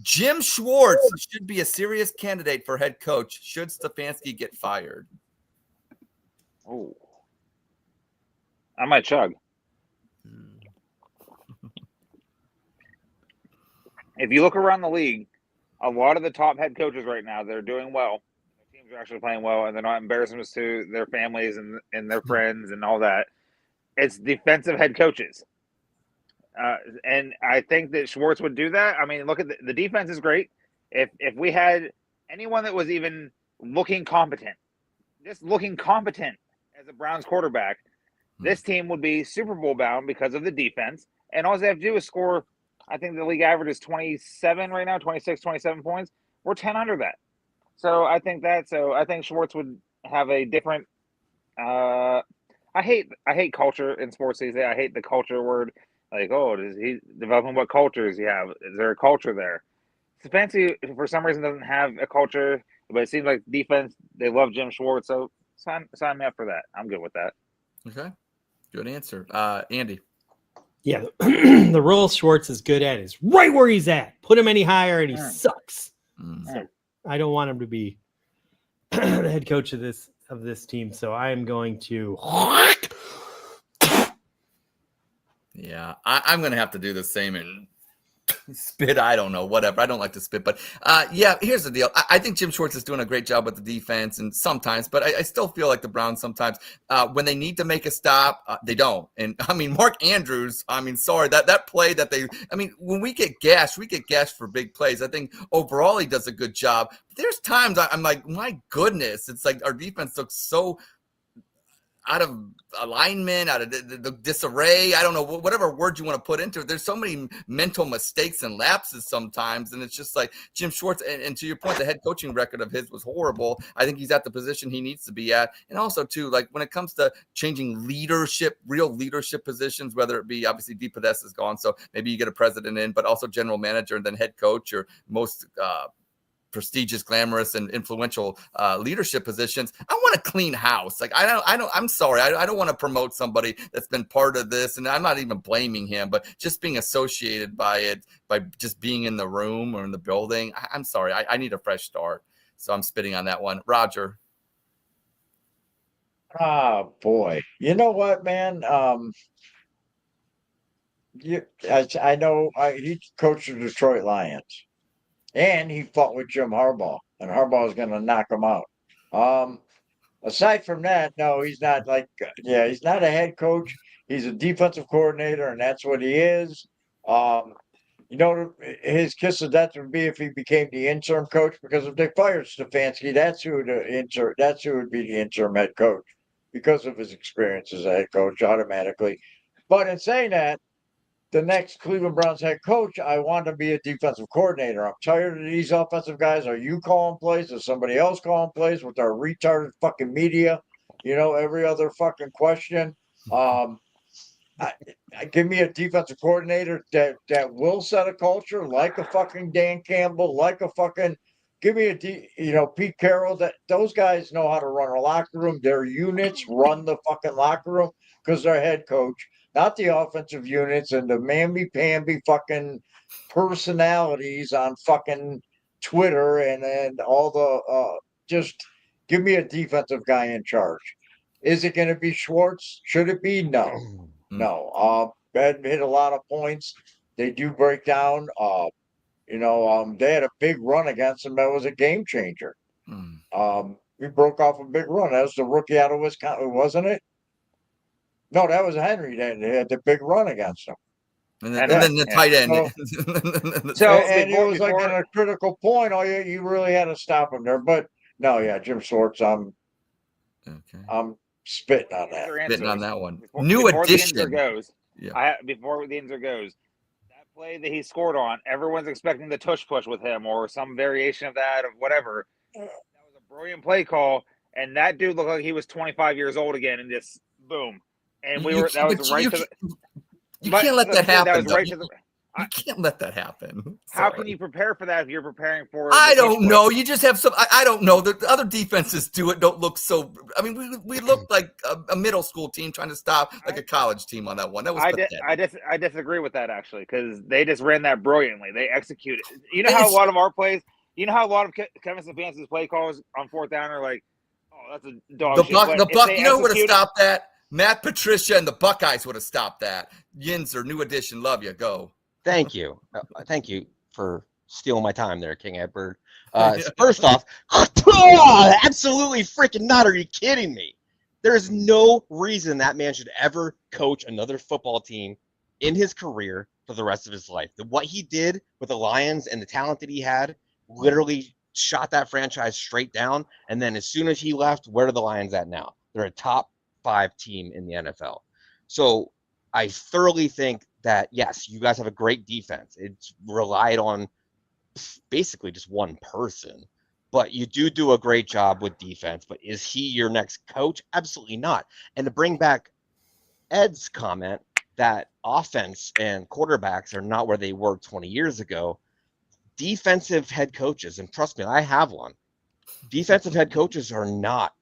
Speaker 5: Jim Schwartz should be a serious candidate for head coach. Should Stefanski get fired?
Speaker 4: Oh, I might chug. If you look around the league, a lot of the top head coaches right now, they're doing well. Their teams are actually playing well, and they're not embarrassing to their families and their friends and all that. It's defensive head coaches. And I think that Schwartz would do that. I mean, look at the defense is great. If we had anyone that was even looking competent, just looking competent as a Browns quarterback, this team would be Super Bowl bound because of the defense. And all they have to do is score. I think the league average is 27 right now, 26, 27 points. We're 10 under that. So I think Schwartz would have a different. I hate culture in sports these days. I hate the culture word. Like, does he developing what culture does he have? Is there a culture there? Stefanski, for some reason, doesn't have a culture, but it seems like defense, they love Jim Schwartz. So sign me up for that. I'm good with that.
Speaker 5: Okay. Good answer. Andy.
Speaker 1: Yeah, the role Schwartz is good at is right where he's at. Put him any higher and he sucks. So I don't want him to be the head coach of this team. So I am going to.
Speaker 5: Yeah, I'm going to have to do the same and spit. I don't know, whatever. I don't like to spit, but yeah, here's the deal. I think Jim Schwartz is doing a great job with the defense and sometimes, but I still feel like the Browns sometimes, when they need to make a stop, they don't. And I mean, Mark Andrews, sorry, that play that when we get gashed for big plays. I think overall he does a good job. But there's times I'm like, my goodness, it's like our defense looks so out of alignment, out of the disarray. I don't know, whatever word you want to put into it. There's so many mental mistakes and lapses sometimes. And it's just like Jim Schwartz. And to your point, the head coaching record of his was horrible. I think he's at the position he needs to be at. And also, too, like when it comes to changing leadership, real leadership positions, whether it be obviously Dee Podesta is gone. So maybe you get a president in, but also general manager and then head coach or most prestigious, glamorous, and influential leadership positions. I want a clean house. Like I'm sorry. I don't want to promote somebody that's been part of this. And I'm not even blaming him, but just being associated by it, by just being in the room or in the building. I'm sorry. I need a fresh start. So I'm spitting on that one. Roger.
Speaker 3: Oh boy. You know what, man? I know he coached the Detroit Lions. And he fought with Jim Harbaugh, and Harbaugh is going to knock him out. aside from that, no, he's not he's not a head coach. He's a defensive coordinator, and that's what he is. Um, his kiss of death would be if he became the interim coach, because if they fired Stefanski, that's who would be the interim head coach because of his experience as a head coach automatically. But in saying that, the next Cleveland Browns head coach, I want to be a defensive coordinator. I'm tired of these offensive guys. Are you calling plays? Is somebody else calling plays with our retarded fucking media? Every other fucking question. Give me a defensive coordinator that will set a culture like a fucking Dan Campbell, like a fucking give me Pete Carroll. That those guys know how to run a locker room. Their units run the fucking locker room because they're head coach, not the offensive units and the mamby-pamby fucking personalities on fucking Twitter and all the just give me a defensive guy in charge. Is it going to be Schwartz? Should it be? No. No. Ben hit a lot of points. They do break down. They had a big run against him. That was a game changer. We broke off a big run. That was the rookie out of Wisconsin, wasn't it? No, that was Henry that had the big run against him.
Speaker 5: And then the tight end.
Speaker 3: And it was like at a critical point. Oh, yeah, you really had to stop him there. But no, yeah, Jim Schwartz. I'm spitting on that.
Speaker 5: Spitting on that one.
Speaker 4: Before
Speaker 5: addition.
Speaker 4: Before the answer goes, that play that he scored on, everyone's expecting the tush push with him or some variation of that or whatever. That was a brilliant play call, and that dude looked like he was 25 years old again, and just boom. And you
Speaker 5: can't let that happen.
Speaker 4: You
Speaker 5: can't let that happen.
Speaker 4: How can you prepare for that if you're preparing for?
Speaker 5: I don't know. You just have some. I don't know. The other defenses don't look so. I mean, we looked like a middle school team trying to stop like a college team on that one. That was.
Speaker 4: I disagree with that actually because they just ran that brilliantly. They executed. You know how a lot of our plays. You know how a lot of Kevin Stefanski's play calls on fourth down are like, oh, that's a dog.
Speaker 5: The Buck. You know who would have stopped that? Matt Patricia and the Buckeyes would have stopped that. Yinzer, new addition. Love you. Go.
Speaker 8: Thank you. Thank you for stealing my time there, King Edward. First off, absolutely freaking not. Are you kidding me? There is no reason that man should ever coach another football team in his career for the rest of his life. What he did with the Lions and the talent that he had literally shot that franchise straight down. And then as soon as he left, where are the Lions at now? They're a top 5 team in the NFL. So I thoroughly think that, yes, you guys have a great defense. It's relied on basically just one person, but you do a great job with defense. But is he your next coach? Absolutely not. And to bring back Ed's comment that offense and quarterbacks are not where they were 20 years ago, defensive head coaches, and trust me, I have one, defensive head coaches are not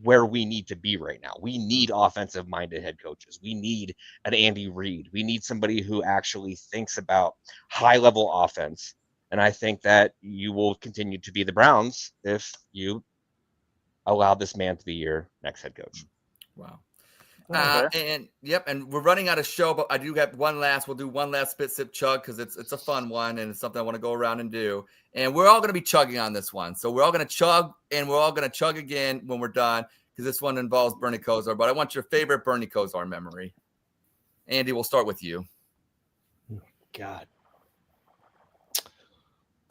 Speaker 8: where we need to be right now. We need offensive minded head coaches. We need an Andy Reid. We need somebody who actually thinks about high level offense. And I think that you will continue to be the Browns if you allow this man to be your next head coach.
Speaker 5: Wow. And we're running out of show, but I do have we'll do one last spit sip chug because it's a fun one and it's something I want to go around and do. And we're all going to be chugging on this one. So we're all going to chug and we're all going to chug again when we're done because this one involves Bernie Kosar. But I want your favorite Bernie Kosar memory. Andy, we'll start with you.
Speaker 1: God.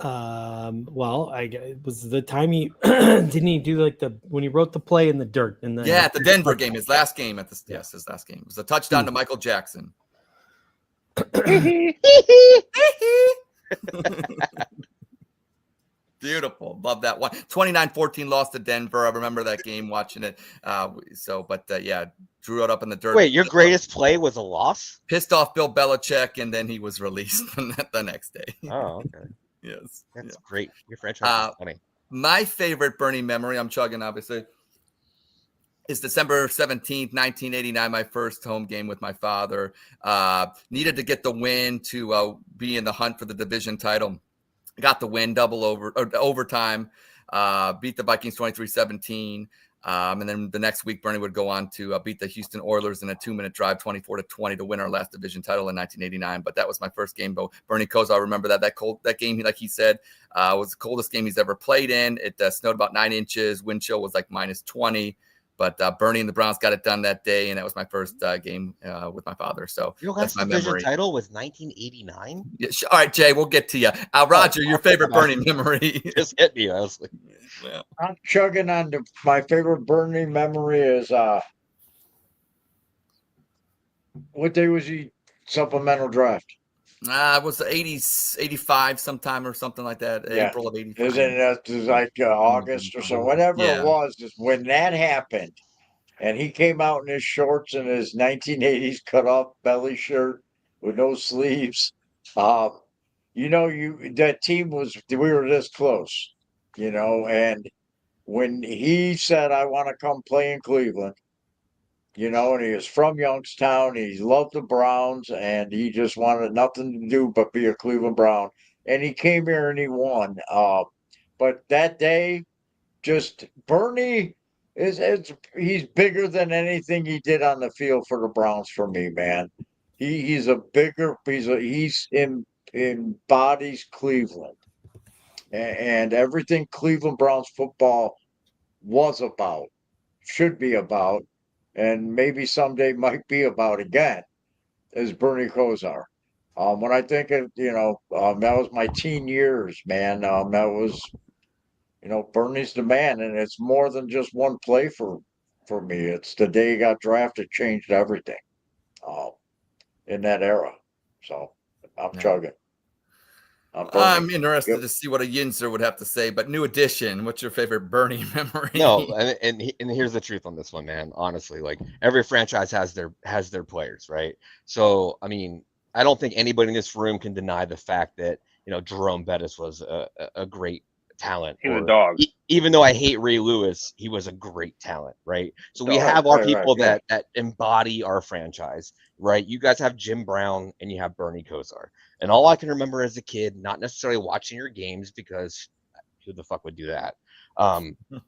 Speaker 1: It was the time he didn't he do when he wrote the play in the dirt at
Speaker 5: the Denver game, his last game his last game. It was a touchdown to Michael Jackson. Beautiful. Love that one. 29-14 lost to Denver. I remember that game watching it. Drew it up in the dirt.
Speaker 8: Wait, your greatest play was a loss?
Speaker 5: Pissed off Bill Belichick, and then he was released the next day.
Speaker 8: Oh, okay.
Speaker 5: Yes.
Speaker 8: That's great. Your franchise is funny.
Speaker 5: My favorite Bernie memory, I'm chugging obviously, is December 17th, 1989, my first home game with my father. Needed to get the win to be in the hunt for the division title. Got the win, overtime, beat the Vikings 23-17. And then the next week, Bernie would go on to beat the Houston Oilers in a 2-minute drive, 24-20, to win our last division title in 1989. But that was my first game. But Bernie Kosar, I remember that game, like he said, was the coldest game he's ever played in. It snowed about 9 inches. Wind chill was like -20. But Bernie and the Browns got it done that day, and that was my first game with my father. So
Speaker 8: Your
Speaker 5: that's
Speaker 8: last
Speaker 5: my
Speaker 8: division
Speaker 5: memory.
Speaker 8: title was 1989.
Speaker 5: Yeah, all right, Jay, we'll get to you. Roger, your favorite Bernie memory?
Speaker 8: Just hit me, honestly.
Speaker 5: Yeah.
Speaker 3: I'm chugging on to my favorite Bernie memory is what day was he supplemental draft?
Speaker 5: It was 85 sometime or something like that.
Speaker 3: Yeah.
Speaker 5: April of
Speaker 3: It was
Speaker 5: 85.
Speaker 3: like August or so, whatever
Speaker 5: Yeah.
Speaker 3: it was. Is when that happened, and he came out in his shorts and his 1980s cut off belly shirt with no sleeves. That team we were this close, and when he said, "I want to come play in Cleveland," and he was from Youngstown. He loved the Browns, and he just wanted nothing to do but be a Cleveland Brown. And he came here and he won. But that day, just Bernie he's bigger than anything he did on the field for the Browns for me, man. He's embodies Cleveland and everything Cleveland Browns football was about, should be about, and maybe someday might be about again, is Bernie Kosar. When I think of, that was my teen years, man. That was, Bernie's the man, and it's more than just one play for me. It's the day he got drafted changed everything in that era. So I'm chugging.
Speaker 5: I'm interested to see what a Yinzer would have to say. But new edition, what's your favorite Bernie memory?
Speaker 8: No, and here's the truth on this one, man. Honestly, like every franchise has their players, right? So I mean, I don't think anybody in this room can deny the fact that Jerome Bettis was a great talent.
Speaker 4: He was a dog.
Speaker 8: Even though I hate Ray Lewis, he was a great talent, right? So we have our people that embody our franchise, right? You guys have Jim Brown and you have Bernie Kosar. And all I can remember as a kid, not necessarily watching your games because who the fuck would do that,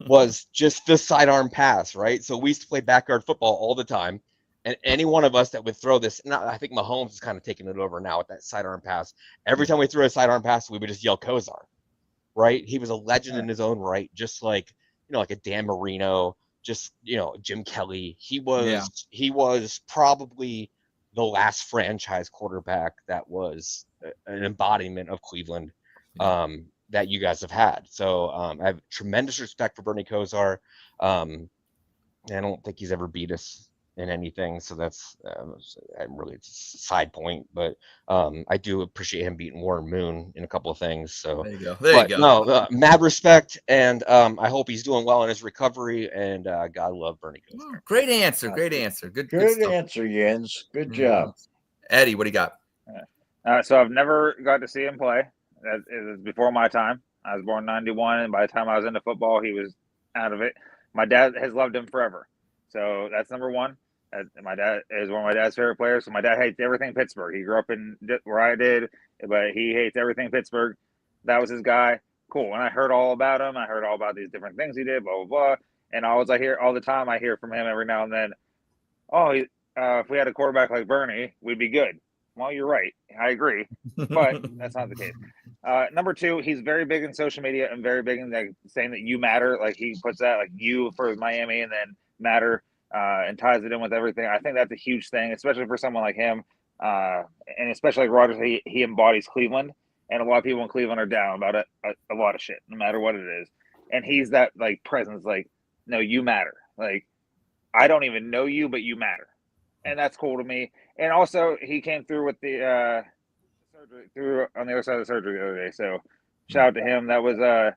Speaker 8: was just the sidearm pass, right? So we used to play backyard football all the time. And any one of us that would throw this, and I think Mahomes is kind of taking it over now with that sidearm pass. Every time we threw a sidearm pass, we would just yell Kosar, right? He was a legend in his own right, just like, like a Dan Marino, just, Jim Kelly. He was probably the last franchise quarterback that was an embodiment of Cleveland that you guys have had. So I have tremendous respect for Bernie Kosar. I don't think he's ever beat us in anything, so that's really a side point, but I do appreciate him beating Warren Moon in a couple of things. So
Speaker 5: there you go.
Speaker 8: No, mad respect, and I hope he's doing well in his recovery. And God love Bernie Kosar.
Speaker 5: Great answer. Good
Speaker 3: answer, Jens. Good job,
Speaker 5: Eddie. What do you got?
Speaker 4: So I've never got to see him play. It was before my time. I was born in '91, and by the time I was into football, he was out of it. My dad has loved him forever, so that's number one. My dad is one of my dad's favorite players. So my dad hates everything Pittsburgh. He grew up in where I did, but he hates everything Pittsburgh. That was his guy. Cool. And I heard all about him. I heard all about these different things he did, blah, blah, blah. And I hear all the time, I hear from him every now and then, if we had a quarterback like Bernie, we'd be good. Well, you're right. I agree. But that's not the case. Number two, he's very big in social media and very big in saying that you matter. Like he puts that like you for Miami and then matter. And ties it in with everything. I think that's a huge thing, especially for someone like him, and especially like Rogers. He embodies Cleveland, and a lot of people in Cleveland are down about a lot of shit, no matter what it is. And he's that like presence, like, no, you matter. Like, I don't even know you, but you matter, and that's cool to me. And also, he came through with the surgery through on the other side of the surgery the other day. So, shout out to him. That was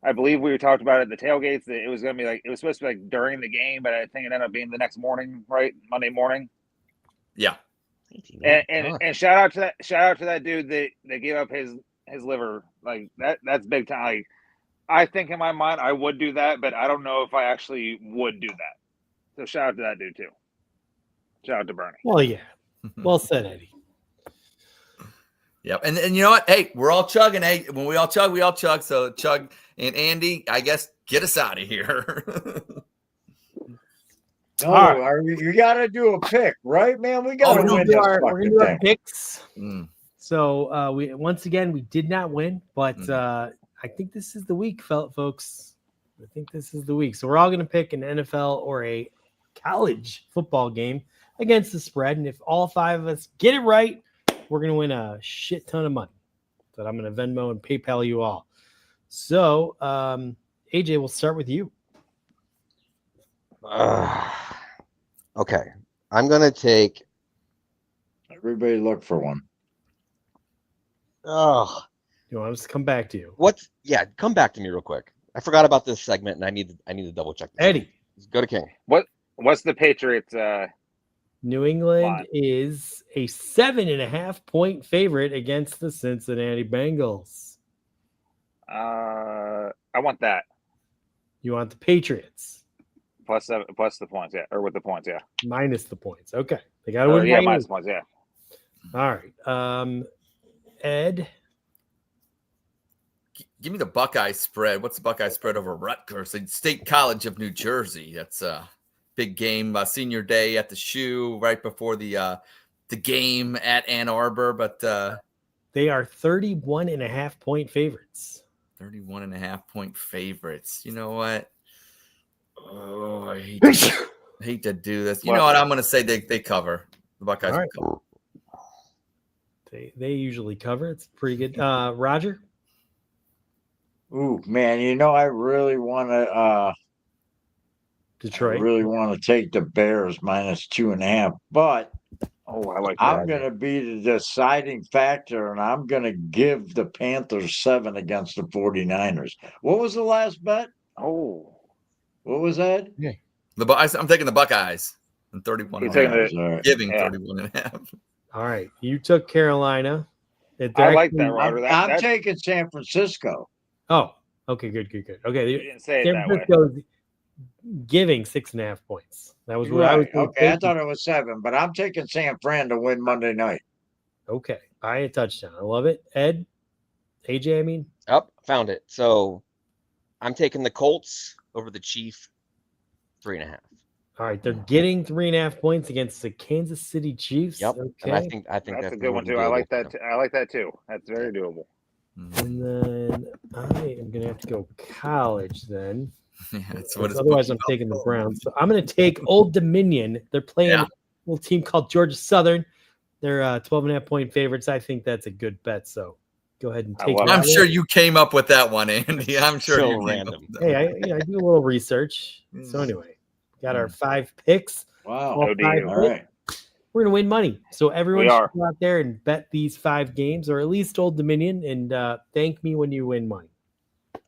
Speaker 4: I believe we talked about it at the tailgates that it was going to be it was supposed to be like during the game, but I think it ended up being the next morning, right? Monday morning.
Speaker 5: Yeah.
Speaker 4: And shout out to that dude that gave up his liver. Like that's big time. Like, I think in my mind I would do that, but I don't know if I actually would do that. So shout out to that dude too. Shout out to Bernie.
Speaker 1: Well, yeah. Well said, Eddie.
Speaker 5: Yep. And you know what? Hey, we're all chugging. Hey, when we all chug, we all chug. So Chug and Andy, I guess, get us out of here.
Speaker 3: You got to do a pick, right, man? We got to win this
Speaker 1: we're
Speaker 3: fucking
Speaker 1: gonna do our
Speaker 3: thing.
Speaker 1: picks. So we did not win, but I think this is the week, folks. I think this is the week. So we're all going to pick an NFL or a college football game against the spread. And if all 5 of us get it right, we're going to win a shit ton of money that I'm going to Venmo and PayPal you all. So, AJ, we'll start with you.
Speaker 8: Okay. I'm going to take.
Speaker 3: Everybody look for one.
Speaker 8: Oh,
Speaker 1: You want us to come back to you?
Speaker 8: come back to me real quick. I forgot about this segment, and I need to double check this.
Speaker 1: Eddie.
Speaker 8: Go to King.
Speaker 4: What's the Patriots?
Speaker 1: New England
Speaker 4: Line.
Speaker 1: is a 7.5-point favorite against the Cincinnati Bengals.
Speaker 4: I want that
Speaker 1: You want the Patriots
Speaker 4: plus the points, yeah, or with the points, yeah.
Speaker 1: minus the points. Okay, they got to
Speaker 4: Or,
Speaker 1: win.
Speaker 4: yeah,
Speaker 1: by
Speaker 4: minus
Speaker 1: 8.
Speaker 4: the points, yeah.
Speaker 1: All right, Ed.
Speaker 5: Give me the Buckeye spread. What's the Buckeye spread over Rutgers? State College of New Jersey. That's a big game. Senior day at the shoe right before the game at Ann Arbor. But
Speaker 1: They are 31.5-point favorites.
Speaker 5: 31.5-point favorites. You know what? Oh, I hate to do this. You know what? I'm going to say they cover. The Buckeyes
Speaker 1: All right.
Speaker 5: will cover.
Speaker 1: They usually cover. It's pretty good. Roger.
Speaker 3: Ooh, man, I really want to
Speaker 1: Detroit.
Speaker 3: take the Bears minus 2.5, but
Speaker 4: Oh, I like that.
Speaker 3: I'm going to be the deciding factor, and I'm going to give the Panthers 7 against the 49ers. What was the last bet?
Speaker 4: Oh,
Speaker 3: What was that?
Speaker 5: I'm taking the Buckeyes and 31.
Speaker 4: You're taking
Speaker 3: All right.
Speaker 5: Giving
Speaker 4: Yeah.
Speaker 5: 31.5.
Speaker 1: All right, you took Carolina.
Speaker 4: I like that, Roger.
Speaker 3: I'm taking San Francisco.
Speaker 1: Oh, okay, good.
Speaker 4: You
Speaker 1: Okay,
Speaker 4: didn't say it
Speaker 1: San
Speaker 4: that way.
Speaker 1: Francisco's giving 6.5 points. That was what I was.
Speaker 3: Okay, I thought it was 7, but I'm taking San Fran to win Monday night.
Speaker 1: Okay, by a touchdown. I love it. Ed, AJ, I mean.
Speaker 8: Up, found it. So I'm taking the Colts over the Chief 3.5.
Speaker 1: All right, they're getting 3.5 points against the Kansas City Chiefs.
Speaker 8: Yep.
Speaker 1: Okay.
Speaker 8: And I think
Speaker 4: That's a good one too. I like that. I like that too. That's very doable.
Speaker 1: And then I am going to have to go college then.
Speaker 5: Yeah, that's what it's
Speaker 1: Otherwise, I'm taking the Browns. So I'm going to take Old Dominion. They're playing a little team called Georgia Southern. They're 12.5-point favorites. I think that's a good bet. So go ahead and take it.
Speaker 5: I'm sure you came up with that one, Andy. I'm sure
Speaker 8: So
Speaker 5: you
Speaker 8: random.
Speaker 1: Hey, I do a little research. So anyway, got our 5 picks.
Speaker 3: Wow.
Speaker 1: All 5
Speaker 3: All right.
Speaker 1: We're going to win money. So everyone
Speaker 4: We
Speaker 1: should
Speaker 4: are.
Speaker 1: go out there and bet these 5 games, or at least Old Dominion, and thank me when you win money.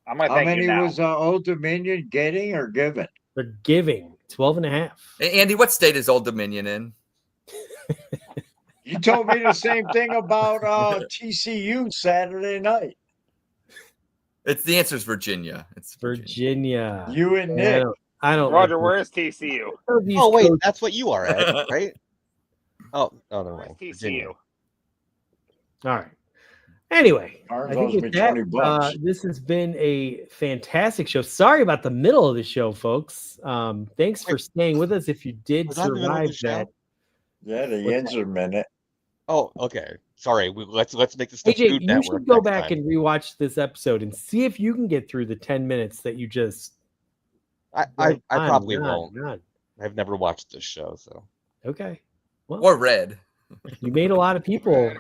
Speaker 4: I'm gonna
Speaker 3: How
Speaker 4: thank
Speaker 3: many
Speaker 4: you now.
Speaker 3: was Old Dominion getting or giving?
Speaker 1: They're giving 12.5.
Speaker 5: Hey, Andy, what state is Old Dominion in?
Speaker 3: You told me the same thing about TCU Saturday night.
Speaker 5: The answer is Virginia. It's Virginia.
Speaker 1: Virginia.
Speaker 3: You and
Speaker 1: Yeah,
Speaker 3: Nick.
Speaker 1: I don't
Speaker 4: Roger,
Speaker 1: like
Speaker 4: where is TCU?
Speaker 1: these
Speaker 8: Oh wait,
Speaker 1: coaches.
Speaker 8: that's what you are, Ed, right? Oh, no
Speaker 4: Where's
Speaker 8: mind.
Speaker 4: TCU?
Speaker 8: Virginia.
Speaker 1: All right. Anyway,
Speaker 3: Ours
Speaker 1: I think
Speaker 3: owes
Speaker 1: with
Speaker 3: me
Speaker 1: that,
Speaker 3: 20 bucks.
Speaker 1: this has been a fantastic show. Sorry about the middle of the show, folks. Thanks for staying with us. If you did
Speaker 8: Was that the middle of
Speaker 1: survive
Speaker 8: the show?
Speaker 1: that,
Speaker 3: Yeah, the
Speaker 1: What's
Speaker 3: Yinzer minute.
Speaker 8: Oh, okay. Sorry. Let's make this the
Speaker 1: AJ,
Speaker 8: Food
Speaker 1: you
Speaker 8: Network
Speaker 1: should go
Speaker 8: next
Speaker 1: back
Speaker 8: time.
Speaker 1: and rewatch this episode and see if you can get through the 10 minutes that you just.
Speaker 8: I
Speaker 1: went
Speaker 8: probably
Speaker 1: on,
Speaker 8: won't.
Speaker 1: on.
Speaker 8: I've never watched this show, so
Speaker 1: Okay. Well,
Speaker 5: Or red.
Speaker 1: you made a lot of people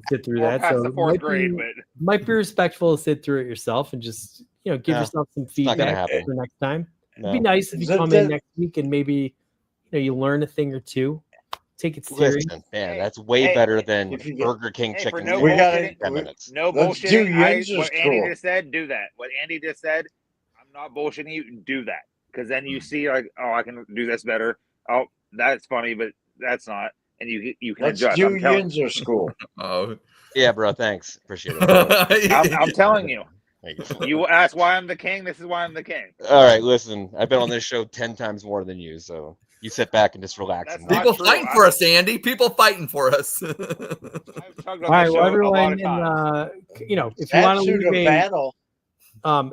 Speaker 1: sit through
Speaker 4: Or
Speaker 1: that,
Speaker 4: past
Speaker 1: so
Speaker 4: the
Speaker 1: it
Speaker 4: 4th grade,
Speaker 1: might be respectful to sit through it yourself and just give
Speaker 8: Yeah,
Speaker 1: yourself some
Speaker 8: not gonna
Speaker 1: feedback
Speaker 8: happen.
Speaker 1: for next time. It'd
Speaker 8: no.
Speaker 1: be nice if you
Speaker 3: Is it
Speaker 1: come
Speaker 3: the-
Speaker 1: in next week and maybe you learn a thing or two. Take it serious.
Speaker 8: Listen, man, that's way
Speaker 4: Hey,
Speaker 8: better than
Speaker 3: if you get-
Speaker 8: Burger King
Speaker 4: Hey, for
Speaker 8: chicken
Speaker 4: no
Speaker 3: We
Speaker 8: sandwich
Speaker 3: gotta-
Speaker 8: in 10 minutes.
Speaker 4: no
Speaker 3: Let's do
Speaker 4: bullshitting. What
Speaker 3: Yinzer's
Speaker 4: Andy
Speaker 3: cool.
Speaker 4: just said, do that. What Andy just said, I'm not bullshitting you. Do that, because then you see like, oh, I can do this better. Oh, that's funny, but that's not, and you can
Speaker 3: Let's
Speaker 4: adjust.
Speaker 3: do
Speaker 4: I'm telling,
Speaker 3: Yinzer school.
Speaker 5: Oh.
Speaker 8: Yeah, bro, thanks. Appreciate it.
Speaker 4: I'm telling you.
Speaker 8: Thank you.
Speaker 4: You ask why I'm the king. This is why I'm the king.
Speaker 8: All right, listen, I've been on this show 10 times more than you, so you sit back and just relax.
Speaker 4: That's
Speaker 8: And
Speaker 4: not
Speaker 8: watch.
Speaker 5: People
Speaker 4: true.
Speaker 5: fighting for us, Andy. People fighting for us.
Speaker 4: I've chugged on
Speaker 1: All right,
Speaker 4: this
Speaker 1: well,
Speaker 4: show a lot
Speaker 1: everyone,
Speaker 4: of times.
Speaker 1: if you want to
Speaker 3: That's who
Speaker 1: leave
Speaker 3: the
Speaker 1: a
Speaker 3: battle.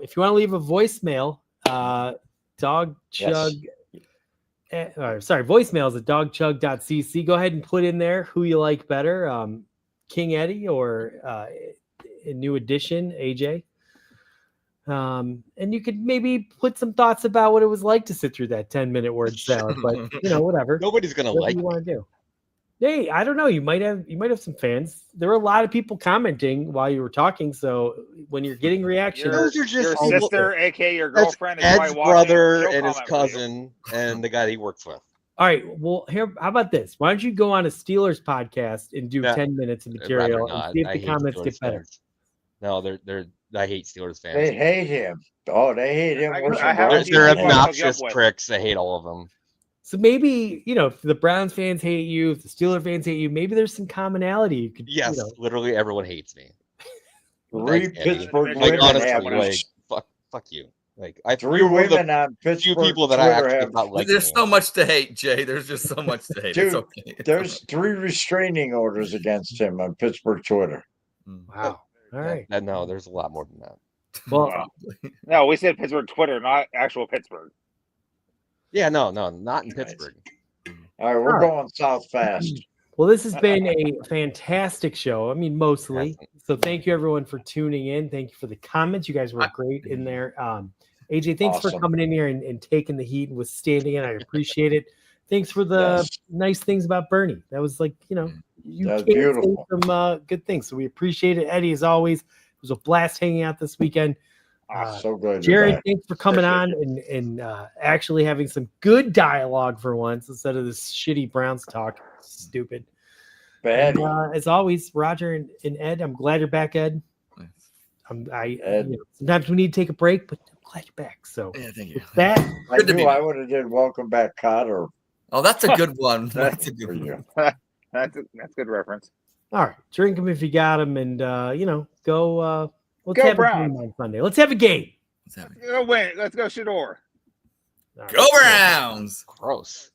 Speaker 1: if you want to leave a voicemail, Dawg Chug. Voicemail is at dawgchug.cc. Go ahead and put in there who you like better, King Eddie or a new addition, AJ. And you could maybe put some thoughts about what it was like to sit through that 10-minute word salad, but whatever.
Speaker 8: Nobody's gonna
Speaker 1: Whatever
Speaker 8: like
Speaker 1: you
Speaker 8: me.
Speaker 1: want to do. Hey, I don't know. You might have some fans. There were a lot of people commenting while you were talking. So when you're getting reactions,
Speaker 8: Those are just
Speaker 4: your
Speaker 8: people-
Speaker 4: sister, aka your
Speaker 8: That's
Speaker 4: girlfriend, is
Speaker 8: Ed's
Speaker 4: probably watching.
Speaker 8: brother
Speaker 4: She'll
Speaker 8: and his
Speaker 4: comment for you.
Speaker 8: cousin and the guy he works with.
Speaker 1: all right. Well, here, how about this? Why don't you go on a Steelers podcast and do
Speaker 8: Yeah.
Speaker 1: 10 minutes of
Speaker 8: I'd
Speaker 1: material
Speaker 8: rather
Speaker 1: and
Speaker 8: not.
Speaker 1: see if
Speaker 8: I
Speaker 1: the
Speaker 8: hate
Speaker 1: comments
Speaker 8: Steelers
Speaker 1: get better?
Speaker 8: fans. No, they're. I hate Steelers fans.
Speaker 3: They hate him. Oh, they hate him
Speaker 4: I-
Speaker 3: worse
Speaker 4: I
Speaker 3: than
Speaker 4: have
Speaker 3: Browns.
Speaker 4: a
Speaker 8: They're
Speaker 4: few people I hook
Speaker 8: obnoxious
Speaker 4: up with.
Speaker 8: pricks. I hate all of them.
Speaker 1: So maybe, if the Browns fans hate you, if the Steelers fans hate you, maybe there's some commonality. You could,
Speaker 8: Yes, literally everyone hates me.
Speaker 3: Three
Speaker 8: Thanks, Eddie.
Speaker 3: Pittsburgh
Speaker 4: Like,
Speaker 3: women
Speaker 8: honestly,
Speaker 3: have
Speaker 8: like fuck you. Like I
Speaker 3: three
Speaker 8: you're one of the
Speaker 3: women on
Speaker 8: few
Speaker 3: Pittsburgh
Speaker 8: people that I
Speaker 3: Twitter
Speaker 8: actually
Speaker 3: have.
Speaker 8: not like.
Speaker 5: There's so much to hate, Jay. There's just so much to hate. It's
Speaker 3: Dude,
Speaker 5: okay.
Speaker 3: There's 3 restraining orders against him on Pittsburgh Twitter.
Speaker 1: wow. All right.
Speaker 8: No, there's a lot more than that.
Speaker 1: Well,
Speaker 4: No, we said Pittsburgh Twitter, not actual Pittsburgh.
Speaker 8: Yeah, no, not in Pittsburgh.
Speaker 3: All right, we're
Speaker 1: All right.
Speaker 3: going south fast.
Speaker 1: well, this has been a fantastic show. I mean, mostly. So thank you everyone for tuning in. Thank you for the comments. You guys were great in there. AJ, thanks for
Speaker 3: Awesome.
Speaker 1: coming in here and taking the heat and withstanding it. I appreciate it. Thanks for the
Speaker 3: Yes.
Speaker 1: nice things about Bernie. That was like, you
Speaker 3: That's
Speaker 1: can't say
Speaker 3: beautiful.
Speaker 1: some good things. So we appreciate it. Eddie, as always, it was a blast hanging out this weekend.
Speaker 3: So good. you're
Speaker 1: Jared,
Speaker 3: back.
Speaker 1: thanks for coming
Speaker 3: Appreciate
Speaker 1: on and actually having some good dialogue for once instead of this shitty Browns talk. Stupid.
Speaker 3: Bad.
Speaker 1: And, as always, Roger and Ed, I'm glad you're back, Ed.
Speaker 3: Ed.
Speaker 1: Sometimes we need to take a break, but I'm glad you're back. So
Speaker 5: Yeah, thank you.
Speaker 1: with that,
Speaker 3: I
Speaker 5: Good to
Speaker 3: knew
Speaker 5: be
Speaker 3: I
Speaker 5: back.
Speaker 3: would have did welcome back Cotter
Speaker 5: Oh, that's a good one. That's a
Speaker 3: for
Speaker 5: good one.
Speaker 3: you.
Speaker 4: That's good reference.
Speaker 1: all right, drink them if you got them, and go. Let's
Speaker 4: Go
Speaker 1: have
Speaker 4: Browns.
Speaker 1: a game on Sunday. Let's have a game.
Speaker 5: Let's have it.
Speaker 4: Let's go win. Let's go Shedeur.
Speaker 1: All right.
Speaker 5: Go Browns.
Speaker 8: Gross.